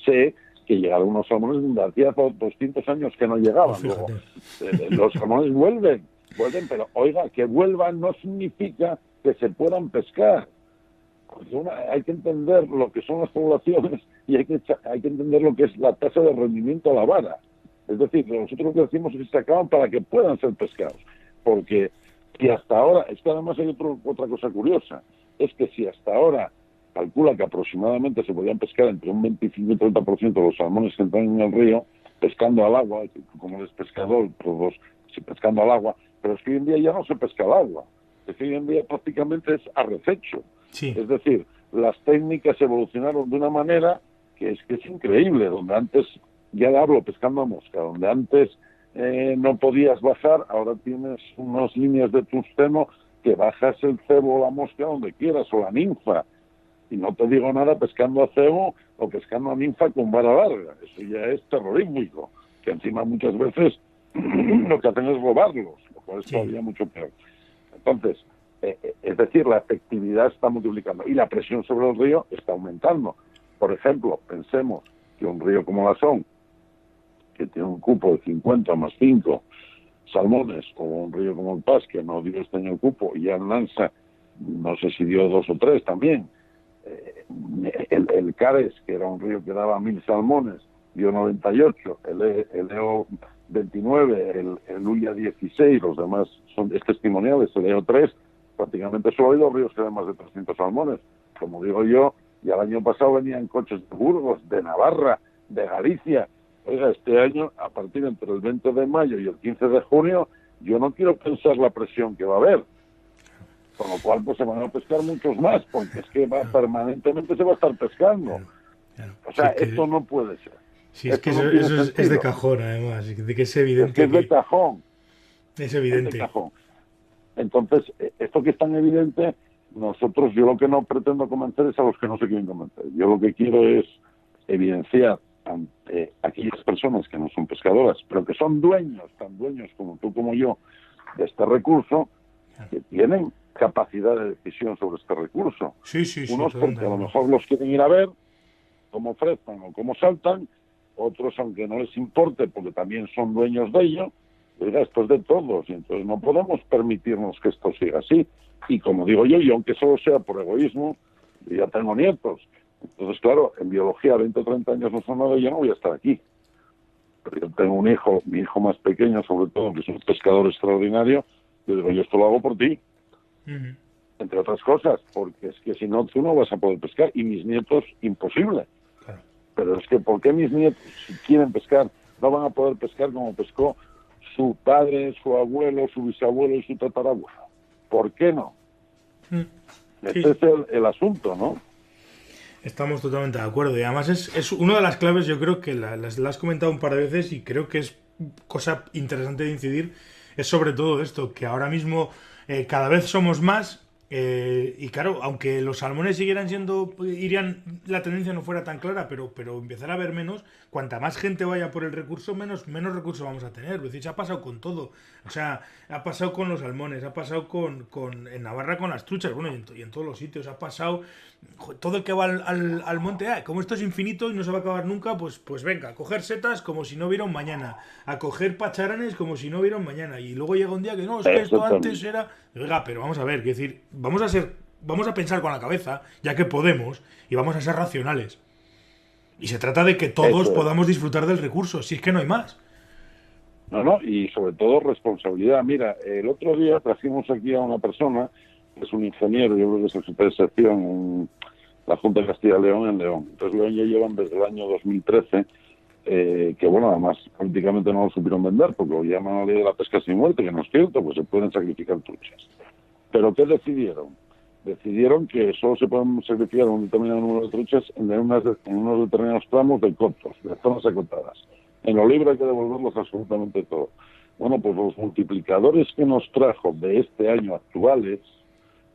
sé que llegaron unos salmones donde hacía 200 años que no Pues llegaban. Luego, fíjate. los salmones vuelven, pero oiga, que vuelvan no significa que se puedan pescar. Hay que entender lo que son las poblaciones y hay que entender lo que es la tasa de rendimiento a la vara. Es decir, nosotros lo que decimos es que se acaban para que puedan ser pescados. Porque si hasta ahora, es que además hay otra cosa curiosa, es que si hasta ahora calcula que aproximadamente se podían pescar entre un 25 y 30% de los salmones que entran en el río, pescando al agua, como eres pescador, todos pescando al agua, pero es que hoy en día ya no se pesca al agua, es que hoy en día prácticamente es arrececho. Sí, Es decir, las técnicas evolucionaron de una manera que es increíble, donde antes, ya hablo pescando a mosca, donde antes no podías bajar, ahora tienes unas líneas de tungsteno que bajas el cebo o la mosca donde quieras, o la ninfa. Y no te digo nada pescando a cebo o pescando a ninfa con vara larga. Eso ya es terrorífico, que encima muchas veces lo que hacen es robarlos, lo cual es todavía mucho peor. Entonces, es decir, la efectividad está multiplicando y la presión sobre el río está aumentando. Por ejemplo, pensemos que un río como la Son, que tiene un cupo de 50 más 5 salmones, o un río como el Pas, que no dio este año el cupo, y ya en Lanza, no sé si dio 2 o 3 también. El Cares, que era un río que daba 1000 salmones, dio 98, el EO 29, el Ulla 16, los demás es testimoniales, el EO 3, prácticamente solo hay 2 ríos que dan más de 300 salmones. Como digo yo, y el año pasado venían coches de Burgos, de Navarra, de Galicia. Oiga, este año, a partir entre el 20 de mayo y el 15 de junio, yo no quiero pensar la presión que va a haber. Con lo cual, pues se van a pescar muchos más, porque es que permanentemente se va a estar pescando. O sea, sí, esto no puede ser. Sí, es que eso es de cajón, además, de que es evidente. Es que es de cajón. Es evidente. Es de cajón. Entonces, esto que es tan evidente, yo lo que no pretendo convencer es a los que no se quieren convencer. Yo lo que quiero es evidenciar ante aquellas personas que no son pescadoras, pero que son dueños, tan dueños como tú como yo, de este recurso, que tienen capacidad de decisión sobre este recurso. Sí, unos porque a lo mejor los quieren ir a ver cómo frescan o cómo saltan, otros aunque no les importe porque también son dueños de ello. Oiga, esto es de todos, y entonces no podemos permitirnos que esto siga así. Y como digo yo, y aunque solo sea por egoísmo, yo ya tengo nietos. Entonces, claro, en biología 20 o 30 años no son nada y yo no voy a estar aquí. Pero yo tengo un hijo, mi hijo más pequeño sobre todo, que es un pescador extraordinario, yo digo, yo esto lo hago por ti. Uh-huh. Entre otras cosas, porque es que si no, tú no vas a poder pescar, y mis nietos, imposible. Claro. Pero es que, ¿por qué mis nietos, si quieren pescar, no van a poder pescar como pescó su padre, su abuelo, su bisabuelo y su tatarabuelo? ¿Por qué no? Sí. Este es el asunto, ¿no? Estamos totalmente de acuerdo. Y además es una de las claves, yo creo que la has comentado un par de veces y creo que es cosa interesante de incidir, es sobre todo esto, que ahora mismo cada vez somos más. Y claro, aunque los salmones la tendencia no fuera tan clara, pero empezar a ver menos, cuanta más gente vaya por el recurso, menos recursos vamos a tener. Es decir, se ha pasado con todo. O sea, ha pasado con los salmones, ha pasado en Navarra con las truchas, bueno, y en todos los sitios, ha pasado todo el que va al monte, como esto es infinito y no se va a acabar nunca, pues venga, a coger setas como si no hubiera un mañana, a coger pacharanes como si no hubiera un mañana, y luego llega un día que no, es que esto antes era... Oiga, pero vamos a ver, es decir, vamos a pensar con la cabeza, ya que podemos, y vamos a ser racionales. Y se trata de que todos podamos disfrutar del recurso, si es que no hay más. No, y sobre todo responsabilidad. Mira, el otro día trajimos aquí a una persona, que es un ingeniero, yo creo que es el jefe de sección en la Junta de Castilla y León en León. Entonces León ya llevan desde el año 2013, que bueno, además prácticamente no lo supieron vender, porque lo llaman la ley de la pesca sin muerte, que no es cierto, pues se pueden sacrificar truchas. ¿Pero qué decidieron? Decidieron que solo se pueden sacrificar un determinado número de truchas en unos determinados tramos de cotos, de zonas acotadas. En lo libre hay que devolverlos absolutamente todo. Bueno, pues los multiplicadores que nos trajo de este año actuales,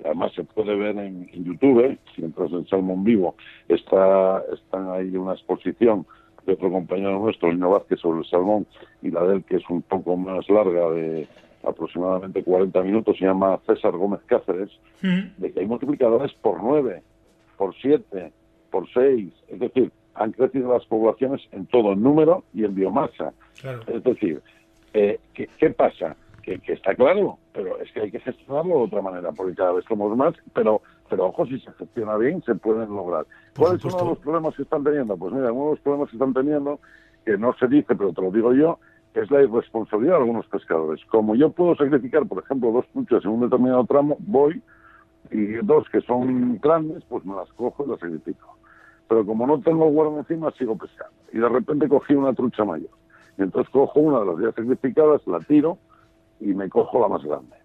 además se puede ver en YouTube, si entras en Salmón Vivo, están ahí una exposición de otro compañero nuestro, Lino Vázquez, sobre el salmón, y la de él, que es un poco más larga, de aproximadamente 40 minutos, se llama César Gómez Cáceres, de que hay multiplicadores por 9, por 7, por 6, es decir, han crecido las poblaciones en todo, en número y en biomasa. Claro. Es decir, ¿qué pasa? Que está claro, pero es que hay que gestionarlo de otra manera, porque cada vez somos más, pero ojo, si se gestiona bien, se pueden lograr. ¿Cuál es uno de los problemas que están teniendo? Pues mira, uno de los problemas que están teniendo, que no se dice, pero te lo digo yo, es la irresponsabilidad de algunos pescadores. Como yo puedo sacrificar, por ejemplo, 2 truchas en un determinado tramo, voy, y 2 que son grandes, pues me las cojo y las sacrifico. Pero como no tengo el guardo encima, sigo pescando. Y de repente cogí una trucha mayor. Y entonces cojo una de las ya sacrificadas, la tiro, y me cojo la más grande.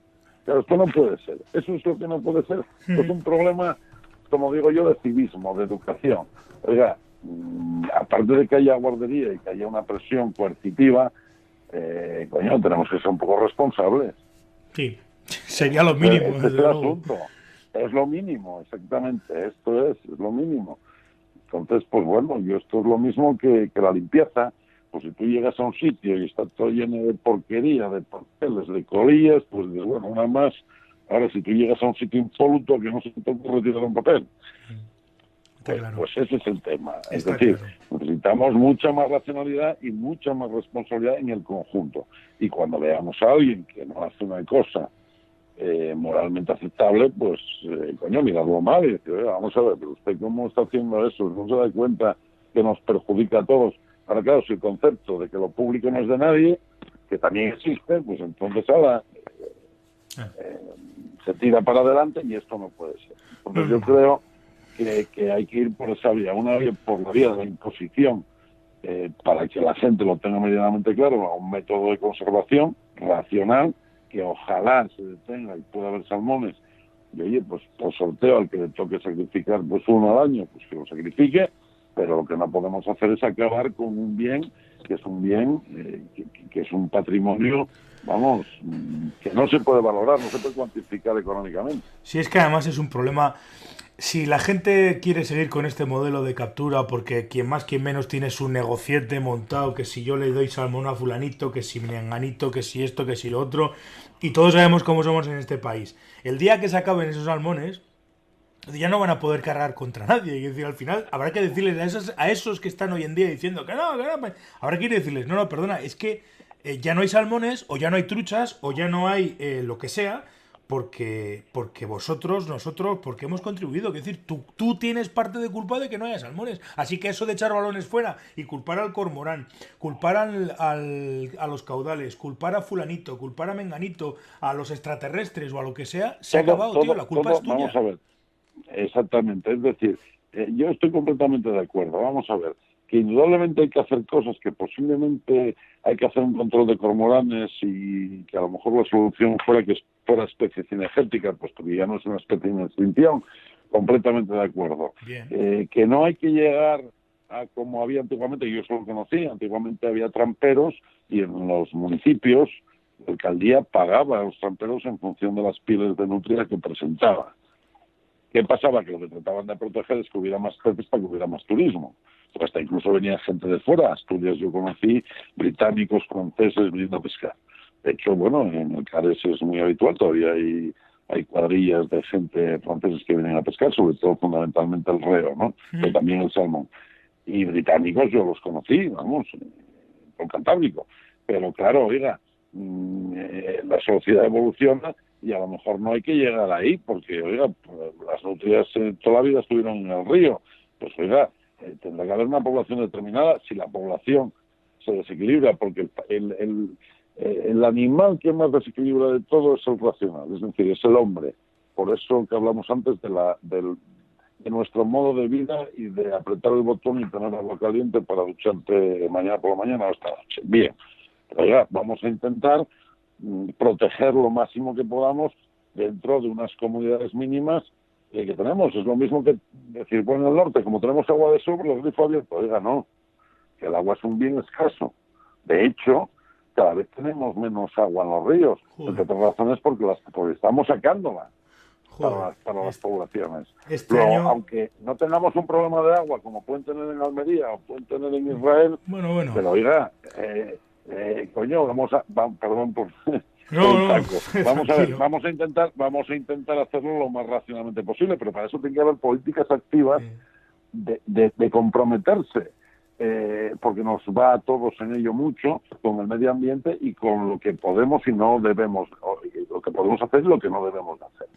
Claro, esto no puede ser. Eso es lo que no puede ser. Es un problema, como digo yo, de civismo, de educación. Oiga, aparte de que haya guardería y que haya una presión coercitiva, coño, tenemos que ser un poco responsables. Sí, sería lo mínimo. Este es el asunto. Es lo mínimo, exactamente. Esto es lo mínimo. Entonces, pues bueno, esto es lo mismo que la limpieza. Pues si tú llegas a un sitio y está todo lleno de porquería, de papeles, de colillas, pues bueno, una más. Ahora, si tú llegas a un sitio impoluto, que no se te ocurre tirar un papel. Pues ese es el tema. Es decir, necesitamos mucha más racionalidad y mucha más responsabilidad en el conjunto. Y cuando veamos a alguien que no hace una cosa moralmente aceptable, pues, coño, miradlo mal y decir, vamos a ver, pero usted cómo está haciendo eso, no se da cuenta que nos perjudica a todos. Ahora, claro, si el concepto de que lo público no es de nadie, que también existe, pues entonces ahora se tira para adelante y esto no puede ser. Entonces yo creo que hay que ir por esa vía, una vía por la vía de la imposición, para que la gente lo tenga medianamente claro, a un método de conservación racional, que ojalá se detenga y pueda haber salmones, y oye, pues por sorteo al que le toque sacrificar pues uno al año, pues que lo sacrifique, pero lo que no podemos hacer es acabar con un bien que es un bien, que es un patrimonio, vamos, que no se puede valorar, no se puede cuantificar económicamente. Sí, es que además es un problema. Si la gente quiere seguir con este modelo de captura, porque quien más, quien menos tiene su negociete montado, que si yo le doy salmón a fulanito, que si menganito, que si esto, que si lo otro, y todos sabemos cómo somos en este país. El día que se acaben esos salmones, ya no van a poder cargar contra nadie. Y decir, al final habrá que decirles a esos que están hoy en día diciendo que no, habrá que ir a decirles, no, perdona, es que ya no hay salmones, o ya no hay truchas, o ya no hay lo que sea, porque vosotros, nosotros, porque hemos contribuido. Es decir, tú tienes parte de culpa de que no haya salmones. Así que eso de echar balones fuera y culpar al cormorán, culpar a los caudales, culpar a fulanito, culpar a menganito, a los extraterrestres o a lo que sea, se ha acabado, tío, la culpa es tuya. Vamos a ver, exactamente, es decir, yo estoy completamente de acuerdo. Vamos a ver, que indudablemente hay que hacer cosas, que posiblemente hay que hacer un control de cormoranes y que a lo mejor la solución fuera que fuera especie cinegética, puesto que ya no es una especie en extinción, completamente de acuerdo. Que no hay que llegar a como había antiguamente, yo eso lo conocí, antiguamente había tramperos y en los municipios la alcaldía pagaba a los tramperos en función de las pieles de nutria que presentaba. ¿Qué pasaba? Que lo que trataban de proteger es que hubiera más peces para que hubiera más turismo. Pues hasta incluso venía gente de fuera. Asturias yo conocí británicos, franceses viniendo a pescar. De hecho, bueno, en el Cares es muy habitual, todavía hay cuadrillas de gente franceses que vienen a pescar, sobre todo fundamentalmente el reo, ¿no? Pero también el salmón. Y británicos yo los conocí, vamos, por Cantábrico. Pero claro, oiga, la sociedad evoluciona y a lo mejor no hay que llegar ahí, porque, oiga, las nutrias toda la vida estuvieron en el río. Pues, oiga, tendrá que haber una población determinada. Si la población se desequilibra, porque el animal que más desequilibra de todo es el racional, es decir, es el hombre. Por eso que hablamos antes de nuestro modo de vida y de apretar el botón y tener agua caliente para ducharte mañana por la mañana o esta noche. Bien, pero ya vamos a intentar proteger lo máximo que podamos dentro de unas comunidades mínimas que tenemos. Es lo mismo que decir, bueno, en el norte, como tenemos agua de sobre, los grifos abiertos. Oiga, no, que el agua es un bien escaso. De hecho, cada vez tenemos menos agua en los ríos. Entre otras razones porque estamos sacándola para las poblaciones. Luego, aunque no tengamos un problema de agua como pueden tener en Almería o pueden tener en Israel, bueno. Pero oiga, coño, perdón por... Vamos a ver, vamos a intentar hacerlo lo más racionalmente posible, pero para eso tiene que haber políticas activas de comprometerse, porque nos va a todos en ello mucho con el medio ambiente y con lo que podemos y no debemos, lo que podemos hacer y lo que no debemos hacer.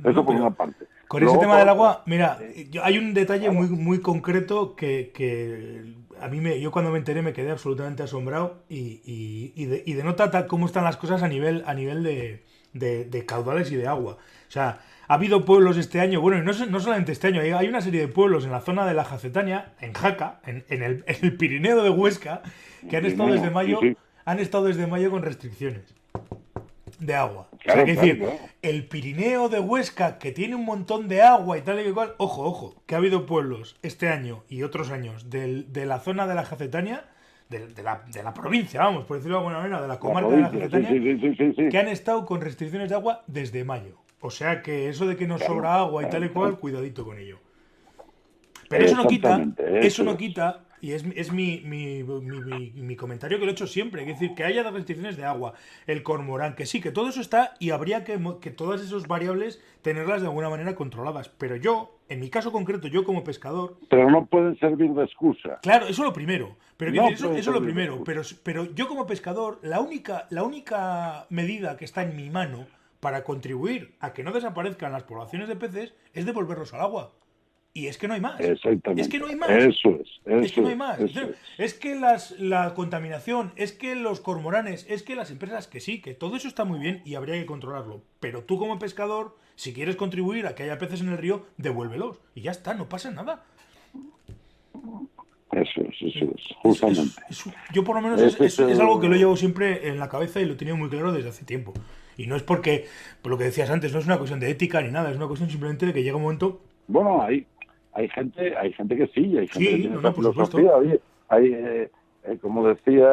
Eso por una parte. Con ese tema del agua, mira, hay un detalle muy concreto que a mí yo cuando me enteré me quedé absolutamente asombrado y denota cómo están las cosas a nivel de caudales y de agua. O sea, ha habido pueblos este año, bueno, y no solamente este año, hay una serie de pueblos en la zona de la Jacetania, en Jaca, en el Pirineo de Huesca, que han estado desde mayo con restricciones de agua. Claro, o sea, que decir, el Pirineo de Huesca, que tiene un montón de agua y tal y cual, ojo, que ha habido pueblos este año y otros años de la zona de la Jacetania de la provincia, vamos, por decirlo de alguna manera, de la La comarca de la provincia, Cetania, sí. que han estado con restricciones de agua desde mayo. O sea que eso de que nos Claro, sobra agua y tal y claro. cual, cuidadito con ello. Pero Exactamente, eso eso no es. quita, y es mi comentario que lo he hecho siempre, es decir, que haya las restricciones de agua, el cormorán, que sí, que todo eso está y habría que todas esas variables tenerlas de alguna manera controladas. Pero yo, en mi caso concreto, yo como pescador, Pero no pueden servir de excusa. claro, eso es lo primero. Pero quiero No decir, pueden eso es lo servir de primero. excusa. Pero yo como pescador, la única medida que está en mi mano para contribuir a que no desaparezcan las poblaciones de peces es devolverlos al agua. Y es que no hay más. Es que Exactamente. no hay más. Eso es, Es que no eso hay es, más. eso es. Es que la contaminación, es que los cormoranes, es que las empresas, que sí, que todo eso está muy bien y habría que controlarlo. Pero tú como pescador, si quieres contribuir a que haya peces en el río, devuélvelos. Y ya está, no pasa nada. Eso es, justamente. Yo por lo menos Ese es es algo que lo el... llevo siempre en la cabeza y lo he tenido muy claro desde hace tiempo. Y no es porque, por lo que decías antes, no es una cuestión de ética ni nada, es una cuestión simplemente de que llega un momento... Bueno, hay gente que sí, hay gente que Sí, tiene no, esa no, por supuesto. filosofía. Oye, hay, como decía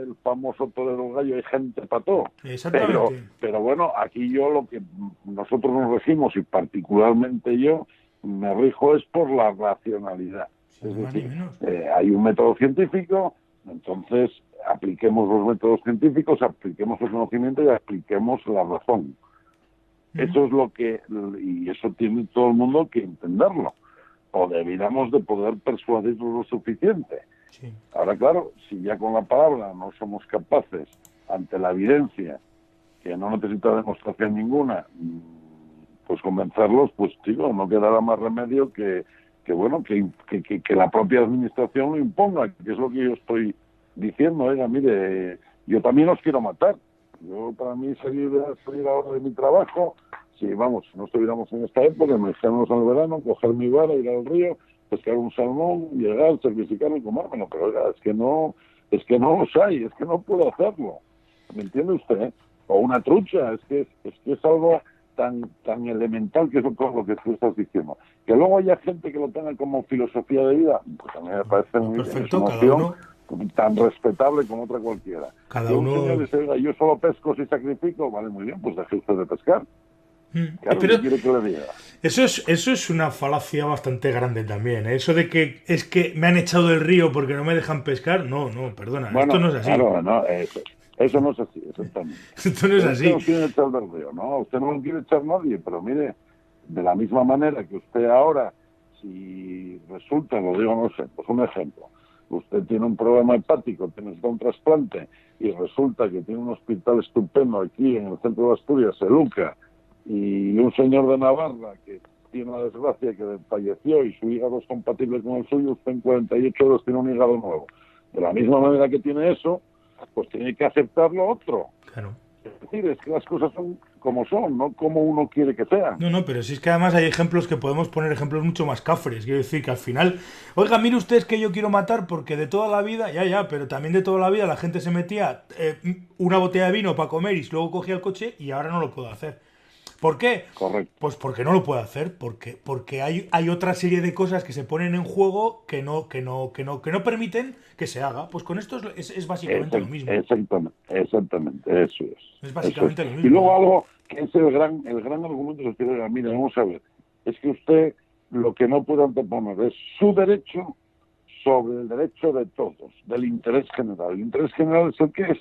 el famoso torero gallo, hay gente para todo. Exactamente. Pero bueno, aquí yo lo que nosotros nos regimos, y particularmente yo, me rijo es por la racionalidad. Sin Es ni más ni decir, menos. hay un método científico, entonces apliquemos los métodos científicos, apliquemos el conocimiento y apliquemos la razón. Eso es lo que, y eso tiene todo el mundo que entenderlo, o debiéramos de poder persuadirnos lo suficiente. Sí. Ahora, claro, si ya con la palabra no somos capaces, ante la evidencia, que no necesita demostración ninguna, pues convencerlos, pues digo, no quedará más remedio que la propia administración lo imponga, que es lo que yo estoy diciendo. Oiga, mire, yo también los quiero matar. Yo, para mí, salir ahora de mi trabajo, si vamos, si no estuviéramos en esta época, meternos al verano, coger mi vara, ir al río, pescar un salmón, llegar, sacrificarlo y comérmelo. Pero oiga, es que no los hay, es que no puedo hacerlo. ¿Me entiende usted? O una trucha, es que es algo tan elemental, que es todo lo que tú estás diciendo. Que luego haya gente que lo tenga como filosofía de vida, pues a mí me parece muy bien, es Perfecto, una cada opción uno, tan respetable como otra cualquiera. cada Que un señor uno. dice, oiga, yo solo pesco si sacrifico, vale, muy bien, pues deje usted de pescar. Claro, Pero ¿qué quiere que le diga? eso es una falacia bastante grande también, ¿eh? Eso de que es que me han echado del río porque no me dejan pescar, no, perdona, esto Bueno, no es así. claro, no, eso no es así, exactamente. Esto no es Pero es que así. nos quieren echar del río, ¿no? Usted no lo quiere echar nadie, pero mire, de la misma manera que usted ahora, si resulta, lo digo, no sé, pues un ejemplo, usted tiene un problema hepático, necesita un trasplante, y resulta que tiene un hospital estupendo aquí en el centro de Asturias, en Luca, y un señor de Navarra que tiene la desgracia que falleció y su hígado es compatible con el suyo, usted en 48 horas tiene un hígado nuevo. De la misma manera que tiene eso, pues tiene que aceptarlo otro. Claro. Es decir, es que las cosas son como son, no como uno quiere que sean. No, pero si es que además hay ejemplos que podemos poner ejemplos mucho más cafres. Quiero decir que al final, oiga, mire usted, es que yo quiero matar porque de toda la vida, pero también de toda la vida la gente se metía una botella de vino para comer y luego cogía el coche y ahora no lo puedo hacer. ¿Por qué? Correcto. Pues porque no lo puede hacer, porque hay otra serie de cosas que se ponen en juego que no permiten que se haga. Pues con esto es básicamente lo mismo. Exactamente, eso es. Es básicamente Eso es. lo mismo. Y luego algo que es el gran argumento es decir, mira, vamos a ver, es que usted lo que no puede anteponer es su derecho sobre el derecho de todos, del interés general. El interés general es el que es.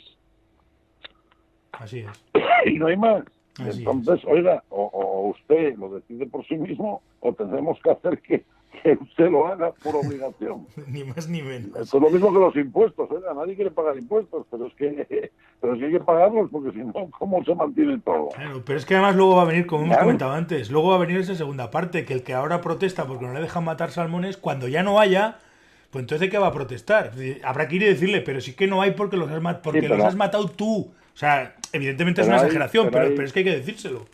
Así es. Y no hay más. Así Entonces, es. oiga, o usted lo decide por sí mismo, o tendremos que hacer que usted lo haga por obligación. Ni más ni menos. Esto es lo mismo que los impuestos, oiga, nadie quiere pagar impuestos, pero es que hay que pagarlos, porque si no, ¿cómo se mantiene todo? Claro, pero es que además luego va a venir, como hemos Claro. comentado antes, luego va a venir esa segunda parte, que el que ahora protesta porque no le dejan matar salmones, cuando ya no haya, pues entonces ¿de qué va a protestar? Habrá que ir y decirle, pero sí que no hay porque los has matado tú. O sea, evidentemente es una exageración, pero es que hay que decírselo.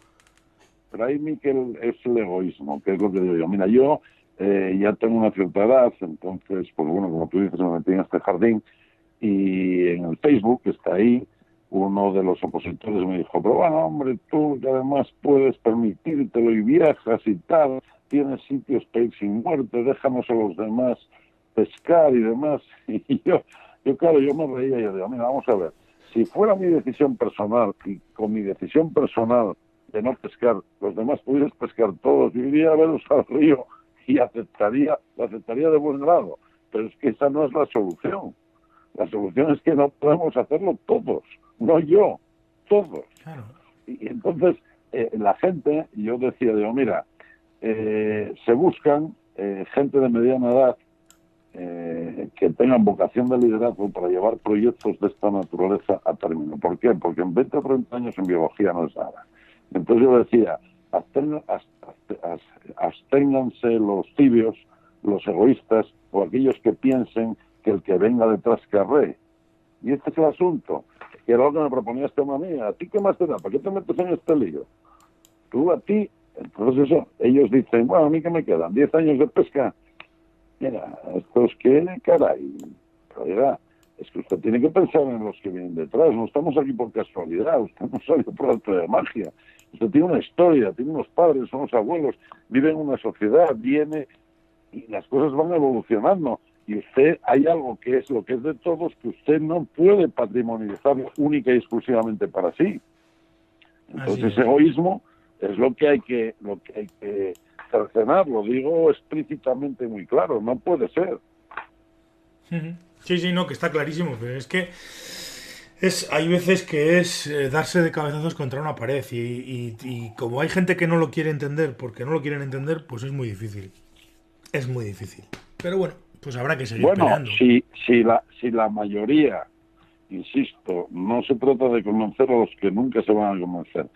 Pero ahí, Miquel, es el egoísmo, que es lo que digo yo. Mira, yo ya tengo una cierta edad, entonces, pues bueno, como tú dices, me metí en este jardín, y en el Facebook, que está ahí, uno de los opositores me dijo, pero bueno, hombre, tú que además puedes permitírtelo y viajas y tal, tienes sitios para ir sin muerte, déjanos a los demás pescar y demás. Y yo me reía y yo digo, mira, vamos a ver, si fuera mi decisión personal y con mi decisión personal de no pescar, los demás pudieran pescar todos, yo iría a veros al río y lo aceptaría de buen grado, pero es que esa no es la solución. La solución es que no podemos hacerlo todos, no yo, todos. Claro. Y entonces la gente, yo decía, digo, mira, se buscan gente de mediana edad que tengan vocación de liderazgo para llevar proyectos de esta naturaleza a término. ¿Por qué? Porque en 20 o 30 años en biología no es nada. Entonces yo decía, absténganse los tibios, los egoístas o aquellos que piensen que el que venga detrás carree. Y este es el asunto, que era lo que me proponía este hombre a mí. ¿A ti qué más te da? ¿Para qué te metes en este lío? Tú a ti. Entonces eso, ellos dicen, bueno, a mí que me quedan 10 años de pesca. Mira, estos que, caray, oiga, es que usted tiene que pensar en los que vienen detrás. No estamos aquí por casualidad, usted no sale por arte de magia. Usted tiene una historia, tiene unos padres, unos abuelos, vive en una sociedad, viene y las cosas van evolucionando. Y usted, hay algo que es lo que es de todos, que usted no puede patrimonializarlo única y exclusivamente para sí. Entonces ese egoísmo es lo que hay que cercenar, lo digo explícitamente muy claro, no puede ser. Sí, no, que está clarísimo, pero es que hay veces que es darse de cabezazos contra una pared y como hay gente que no lo quiere entender porque no lo quieren entender, pues es muy difícil. Es muy difícil. Pero bueno, pues habrá que seguir peleando. Si la mayoría, insisto, no se trata de convencer a los que nunca se van a convencer,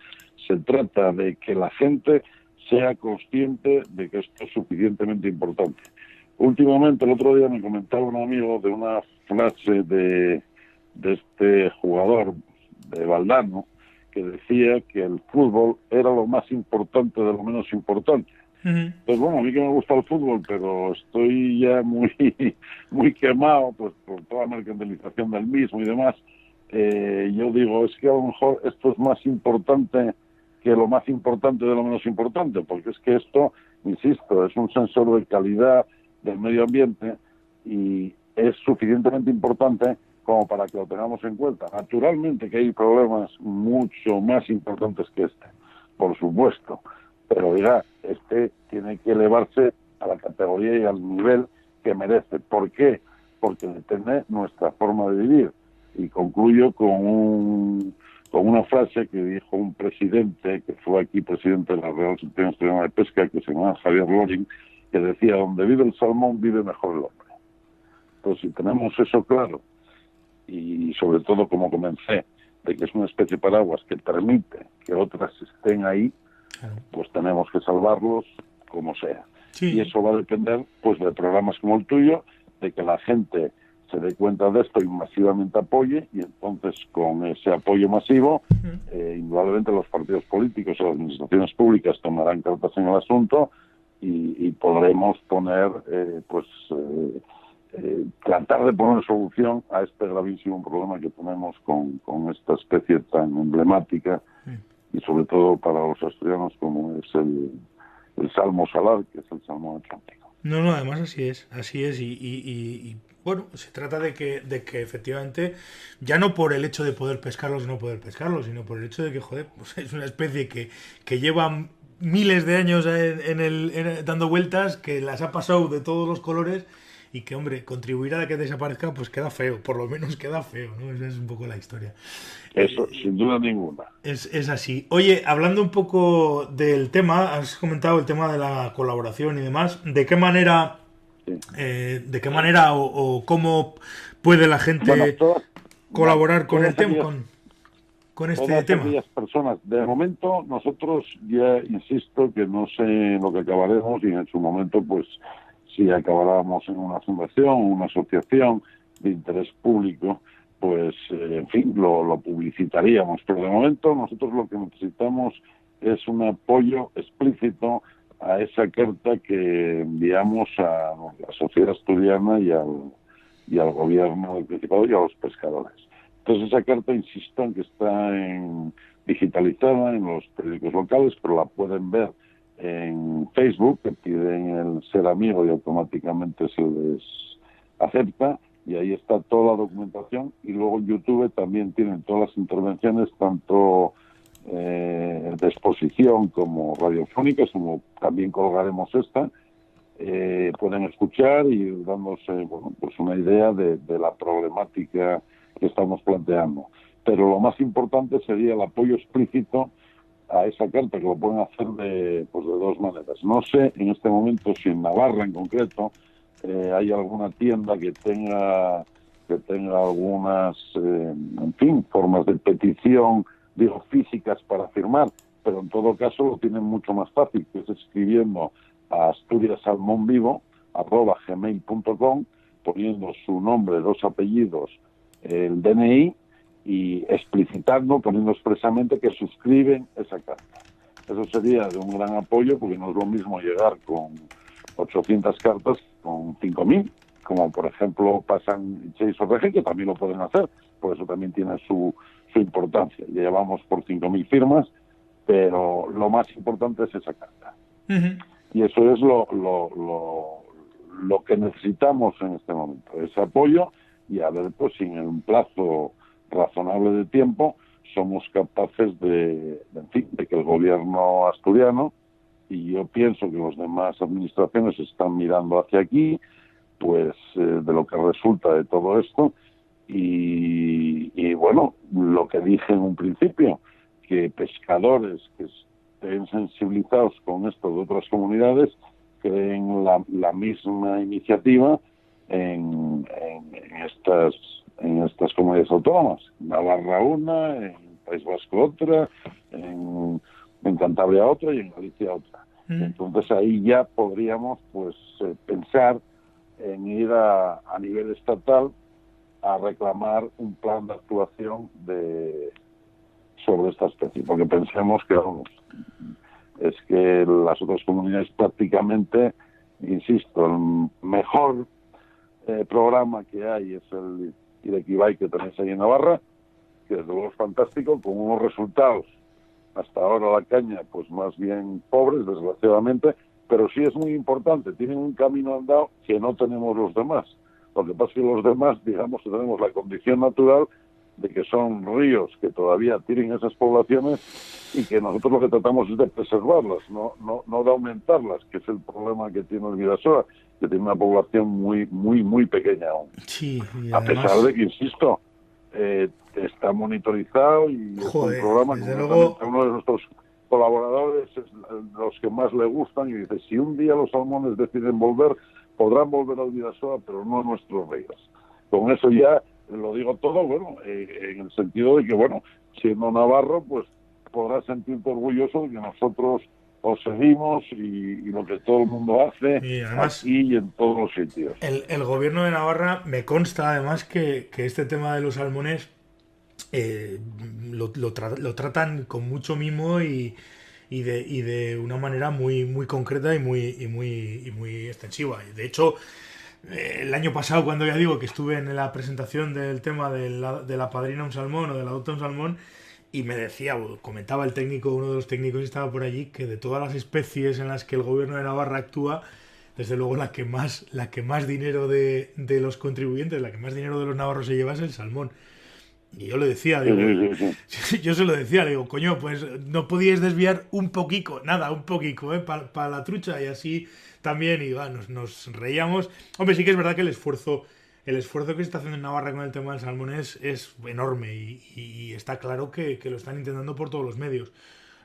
se trata de que la gente sea consciente de que esto es suficientemente importante. Últimamente, el otro día me comentaba un amigo de una frase de este jugador de Valdano, que decía que el fútbol era lo más importante de lo menos importante. Pues bueno, a mí que me gusta el fútbol, pero estoy ya muy quemado pues por toda la mercantilización del mismo y demás. Yo digo, es que a lo mejor esto es más importante que lo más importante de lo menos importante, porque es que esto, insisto, es un sensor de calidad del medio ambiente y es suficientemente importante como para que lo tengamos en cuenta. Naturalmente que hay problemas mucho más importantes que este, por supuesto, pero ya este tiene que elevarse a la categoría y al nivel que merece. ¿Por qué? Porque depende nuestra forma de vivir. Y concluyo con una frase que dijo un presidente, que fue aquí presidente de la Real Sociedad Española de Pesca, que se llama Javier Loring, que decía, donde vive el salmón, vive mejor el hombre. Entonces, si tenemos eso claro, y sobre todo, como comencé, de que es una especie de paraguas que permite que otras estén ahí, pues tenemos que salvarlos como sea. Sí. Y eso va a depender pues de programas como el tuyo, de que la gente se dé cuenta de esto y masivamente apoye, y entonces con ese apoyo masivo, indudablemente los partidos políticos o las administraciones públicas tomarán cartas en el asunto y podremos poner, tratar de poner solución a este gravísimo problema que tenemos con esta especie tan emblemática y sobre todo para los asturianos como es el salmo salar, que es el salmón atlántico. No, además así es y bueno, se trata de que efectivamente, ya no por el hecho de poder pescarlos y no poder pescarlos, sino por el hecho de que, joder, pues es una especie que lleva miles de años dando vueltas, que las ha pasado de todos los colores y que, hombre, contribuir a que desaparezca, pues queda feo, por lo menos queda feo, ¿no? Esa es un poco la historia. Eso, sin duda ninguna. Es así. Oye, hablando un poco del tema, has comentado el tema de la colaboración y demás. ¿De qué manera, o cómo puede la gente colaborar con el tema, con este tema? Aquellas personas, de momento nosotros ya insisto que no sé lo que acabaremos y en su momento pues si acabáramos en una fundación, una asociación de interés público, pues, en fin, lo publicitaríamos. Pero de momento nosotros lo que necesitamos es un apoyo explícito a esa carta que enviamos a la sociedad asturiana y al gobierno del Principado y a los pescadores. Entonces esa carta, insisto, en que está digitalizada en los periódicos locales, pero la pueden ver en Facebook, que piden el ser amigo y automáticamente se les acepta, y ahí está toda la documentación, y luego en YouTube también tienen todas las intervenciones, tanto de exposición como radiofónicas, como también colgaremos esta. Pueden escuchar y dándose pues una idea de la problemática que estamos planteando. Pero lo más importante sería el apoyo explícito a esa carta, que lo pueden hacer de dos maneras. No sé en este momento si en Navarra en concreto hay alguna tienda que tenga algunas, en fin, formas de petición, digo, físicas para firmar, pero en todo caso lo tienen mucho más fácil, que es escribiendo a asturiasalmonvivo@gmail.com, poniendo su nombre, 2 apellidos, el DNI, y explicitando, poniendo expresamente que suscriben esa carta. Eso sería de un gran apoyo, porque no es lo mismo llegar con 800 cartas con 5.000, como por ejemplo pasa en Chase ORG, que también lo pueden hacer, por eso también tiene su importancia. Ya llevamos por 5.000 firmas, pero lo más importante es esa carta. Uh-huh. Y eso es lo que necesitamos en este momento, ese apoyo, y a ver, pues si en un plazo razonable de tiempo somos capaces de que el gobierno asturiano, y yo pienso que las demás administraciones están mirando hacia aquí, pues de lo que resulta de todo esto, y bueno, lo que dije en un principio, que pescadores que estén sensibilizados con esto de otras comunidades creen la misma iniciativa en estas comunidades autónomas. Navarra una, en País Vasco otra, en Cantabria otra y en Galicia otra. Entonces ahí ya podríamos pues pensar en ir a nivel estatal a reclamar un plan de actuación sobre esta especie, porque pensemos que es que las otras comunidades prácticamente, insisto, el mejor programa que hay es el Irequibay que tenéis ahí en Navarra, que desde luego es fantástico, con unos resultados hasta ahora la caña pues más bien pobres, desgraciadamente, pero sí es muy importante, tienen un camino andado que no tenemos los demás. Lo que pasa es que los demás, digamos que tenemos la condición natural de que son ríos que todavía tienen esas poblaciones y que nosotros lo que tratamos es de preservarlas, no de aumentarlas, que es el problema que tiene el Bidasoa, que tiene una población muy pequeña aún. Sí, y además, a pesar de que, insisto, está monitorizado y es un programa que luego uno de nuestros colaboradores es los que más le gustan, y dice, si un día los salmones deciden volver, podrán volver al Bidasoa, pero no a nuestros ríos. Con eso ya lo digo todo, bueno, en el sentido de que, bueno, siendo navarro, pues podrás sentirte orgulloso de que nosotros os seguimos y lo que todo el mundo hace, y además, aquí y en todos los sitios. El gobierno de Navarra, me consta además que este tema de los salmones lo tratan con mucho mimo y de una manera muy concreta y muy extensiva. De hecho, el año pasado, cuando ya digo que estuve en la presentación del tema de la padrina un salmón o de la adopta un salmón, y me decía, comentaba el técnico, uno de los técnicos que estaba por allí, que de todas las especies en las que el gobierno de Navarra actúa, desde luego la que más dinero de los contribuyentes, la que más dinero de los navarros se lleva es el salmón. Y yo le decía, digo, yo se lo decía, le digo, coño, pues no podíais desviar un poquito para la trucha, y así también, y nos reíamos. Hombre, sí que es verdad que el esfuerzo que se está haciendo en Navarra con el tema del salmón es enorme, y está claro que lo están intentando por todos los medios.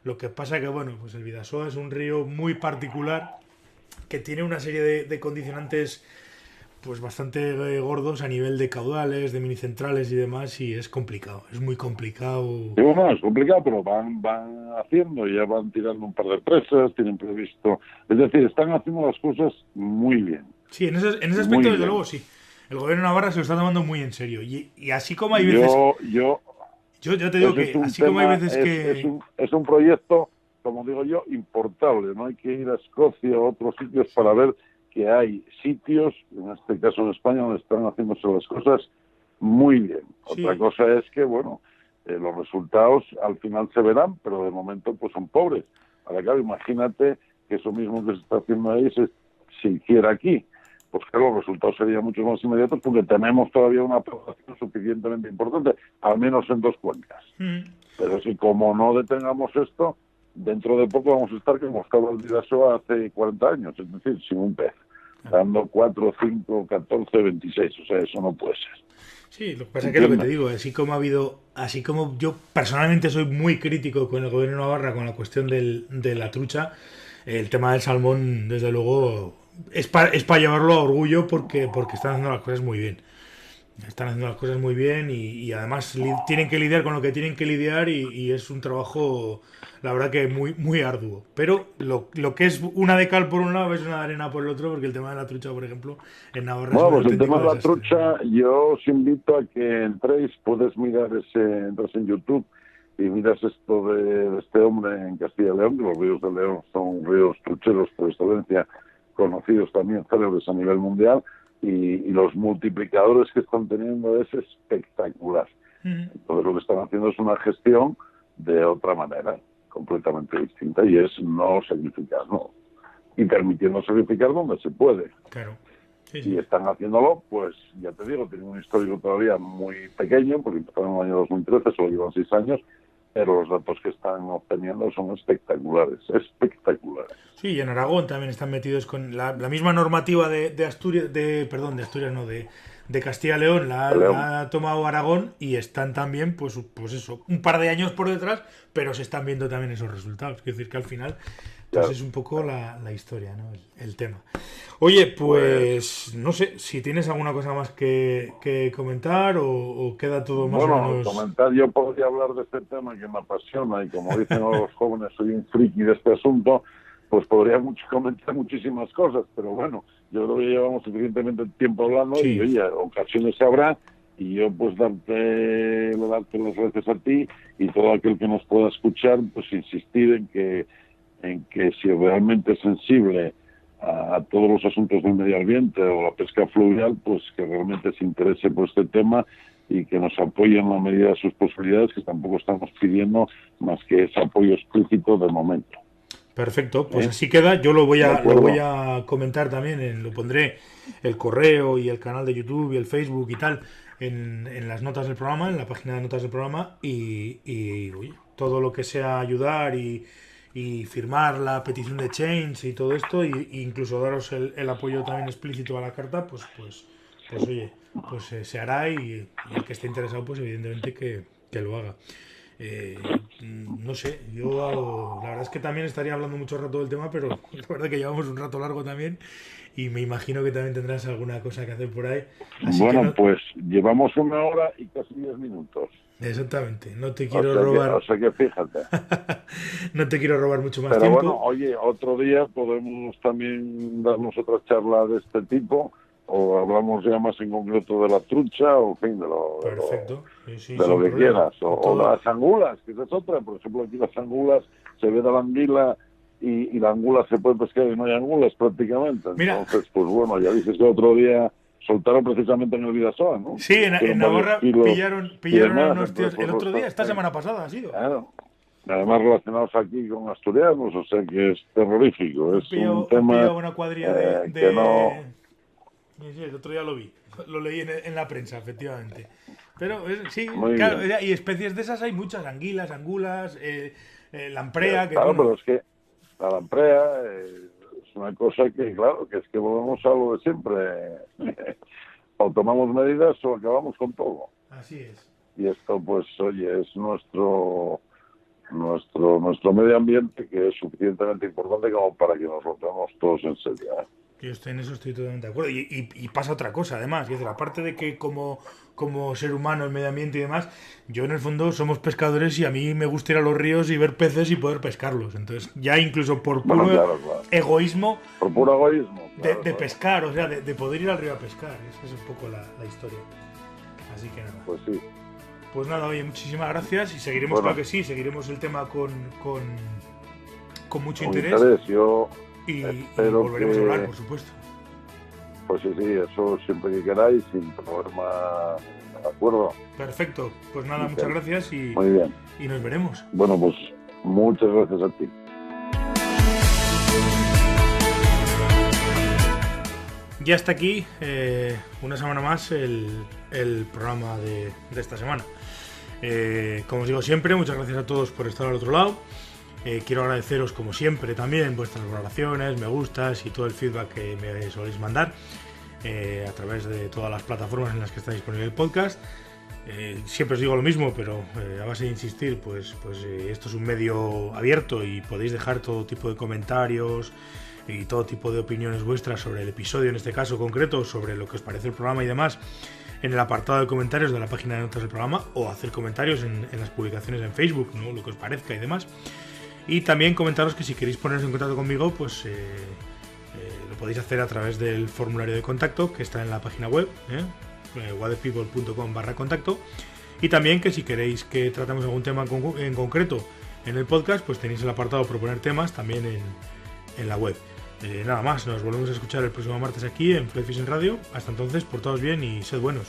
Lo que pasa que, bueno, pues el Bidasoa es un río muy particular que tiene una serie de condicionantes pues bastante gordos a nivel de caudales, de minicentrales y demás, y es complicado, es muy complicado. Sí, bueno, es complicado, pero van haciendo, ya van tirando un par de presas, tienen previsto, es decir, están haciendo las cosas muy bien. Sí, en ese aspecto, desde luego, sí. El gobierno de Navarra se lo está tomando muy en serio, y así como hay veces... Yo te digo que así como hay veces que... Es un proyecto, como digo yo, importable, no hay que ir a Escocia o a otros sitios para ver que hay sitios, en este caso en España, donde están haciéndose las cosas muy bien. Sí. Otra cosa es que, bueno, los resultados al final se verán, pero de momento pues son pobres. Ahora, claro, imagínate que eso mismo que se está haciendo ahí se hiciera aquí. pues que los resultados serían mucho más inmediatos porque tenemos todavía una población suficientemente importante, al menos en 2 cuencas. Pero si como no detengamos esto, dentro de poco vamos a estar como estaba el Bidasoa hace 40 años, es decir, sin un pez, dando 4, 5, 14, 26, o sea, eso no puede ser. Sí, lo que pasa es que lo que te digo, así como yo personalmente soy muy crítico con el gobierno de Navarra con la cuestión de la trucha, el tema del salmón, desde luego, es para llevarlo a orgullo porque están haciendo las cosas muy bien. Están haciendo las cosas muy bien y además tienen que lidiar con lo que tienen que lidiar y es un trabajo, la verdad que muy, muy arduo. Pero lo que es una de cal por un lado es una de arena por el otro, porque el tema de la trucha, por ejemplo, en Navarra bueno, es un pues el tema de la desastre. trucha, yo os invito a que entréis, puedes mirar entras en YouTube y miras esto de este hombre en Castilla y León, que los ríos de León son ríos trucheros por excelencia, conocidos también, célebres a nivel mundial, y los multiplicadores que están teniendo es espectacular. Entonces lo que están haciendo es una gestión de otra manera, completamente distinta, y es no sacrificar, ¿no? Y permitiendo sacrificar donde se puede. Claro. Sí. Y están haciéndolo, pues ya te digo, tienen un histórico todavía muy pequeño, porque empezaron en el año 2013, solo llevan 6 años, pero los datos que están obteniendo son espectaculares. Sí, y en Aragón también están metidos con la misma normativa de Asturias, de Asturias no, de Castilla y León, la ha tomado Aragón y están también, pues eso, un par de años por detrás, pero se están viendo también esos resultados. Quiero decir que al final, pues claro, es un poco la historia, ¿no? El tema. Oye, pues no sé si tienes alguna cosa más que comentar o queda todo más o menos... Bueno, comentar, yo podría hablar de este tema que me apasiona y como dicen los jóvenes, soy un friki de este asunto, pues podría comentar muchísimas cosas, pero bueno, yo creo que llevamos suficientemente tiempo hablando y oye, ocasiones habrá y yo pues darte las gracias a ti y todo aquel que nos pueda escuchar, pues insistir en que si realmente es sensible a todos los asuntos del medio ambiente o la pesca fluvial, pues que realmente se interese por este tema y que nos apoyen en la medida de sus posibilidades, que tampoco estamos pidiendo más que ese apoyo explícito de momento. Perfecto, pues así queda. Yo lo voy a comentar también, lo pondré el correo y el canal de YouTube y el Facebook y tal en las notas del programa, en la página de notas del programa y oye, todo lo que sea ayudar y firmar la petición de Change y todo esto e incluso daros el apoyo también explícito a la carta, pues oye, pues se hará y el que esté interesado, pues evidentemente que lo haga. No sé, yo la verdad es que también estaría hablando mucho rato del tema, pero la verdad que llevamos un rato largo también y me imagino que también tendrás alguna cosa que hacer por ahí. Así bueno, pues llevamos 1 hora y casi 10 minutos. Exactamente, no te quiero robar. O sea que fíjate. No te quiero robar mucho más pero tiempo. Bueno, oye, otro día podemos también darnos otra charla de este tipo o hablamos ya más en concreto de la trucha o en fin, de lo que quieras o de las angulas, que esa es otra. Por ejemplo, aquí las angulas se ve de la anguila y la angula se puede pescar y no hay angulas prácticamente. Mira. Entonces, pues bueno, ya dices que otro día soltaron precisamente en el Bidasoa, ¿no? Sí, en Navarra pillaron a unos tíos el otro día, esta semana pasada ha sido. Claro. Además relacionados aquí con asturianos, o sea que es terrorífico. Es un tema una cuadrilla que no... Sí, el otro día lo leí en la prensa, efectivamente. Pero sí, muy claro, bien. Y especies de esas hay muchas, anguilas, angulas, lamprea... Claro, pero es que la lamprea es una cosa que, claro, que es que volvemos a lo de siempre. O tomamos medidas o acabamos con todo. Así es. Y esto, pues, oye, es nuestro medio ambiente, que es suficientemente importante como para que nos lo tomemos todos en serio. Yo en eso estoy totalmente de acuerdo. Y pasa otra cosa, además. Es decir, aparte de que como ser humano, el medio ambiente y demás, yo en el fondo somos pescadores y a mí me gusta ir a los ríos y ver peces y poder pescarlos. Entonces, ya incluso por puro egoísmo... Por puro egoísmo. De pescar, o sea, de poder ir al río a pescar. Esa es un poco la historia. Así que nada. Pues sí. Pues nada, oye, muchísimas gracias y seguiremos, claro que sí, seguiremos el tema con mucho interés. Y volveremos a hablar, por supuesto. Pues sí, eso siempre que queráis, sin problema, ¿de acuerdo? Perfecto, pues nada, muchas gracias muy bien. Y nos veremos. Bueno, pues muchas gracias a ti. ya está aquí una semana más el programa de esta semana. Como os digo siempre, muchas gracias a todos por estar al otro lado. Quiero agradeceros como siempre también vuestras valoraciones, me gustas y todo el feedback que me soléis mandar a través de todas las plataformas en las que está disponible el podcast. Siempre os digo lo mismo, pero a base de insistir, pues esto es un medio abierto y podéis dejar todo tipo de comentarios y todo tipo de opiniones vuestras sobre el episodio, en este caso concreto, sobre lo que os parece el programa y demás, en el apartado de comentarios de la página de notas del programa, o hacer comentarios en las publicaciones en Facebook, ¿no? Lo que os parezca y demás. Y también comentaros que si queréis poneros en contacto conmigo, pues lo podéis hacer a través del formulario de contacto que está en la página web, waterpeople.com/contacto, y también que si queréis que tratemos algún tema en concreto en el podcast, pues tenéis el apartado proponer temas también en la web. Nada más, nos volvemos a escuchar el próximo martes aquí en Fly Fishing Radio. Hasta entonces, portaos bien y sed buenos.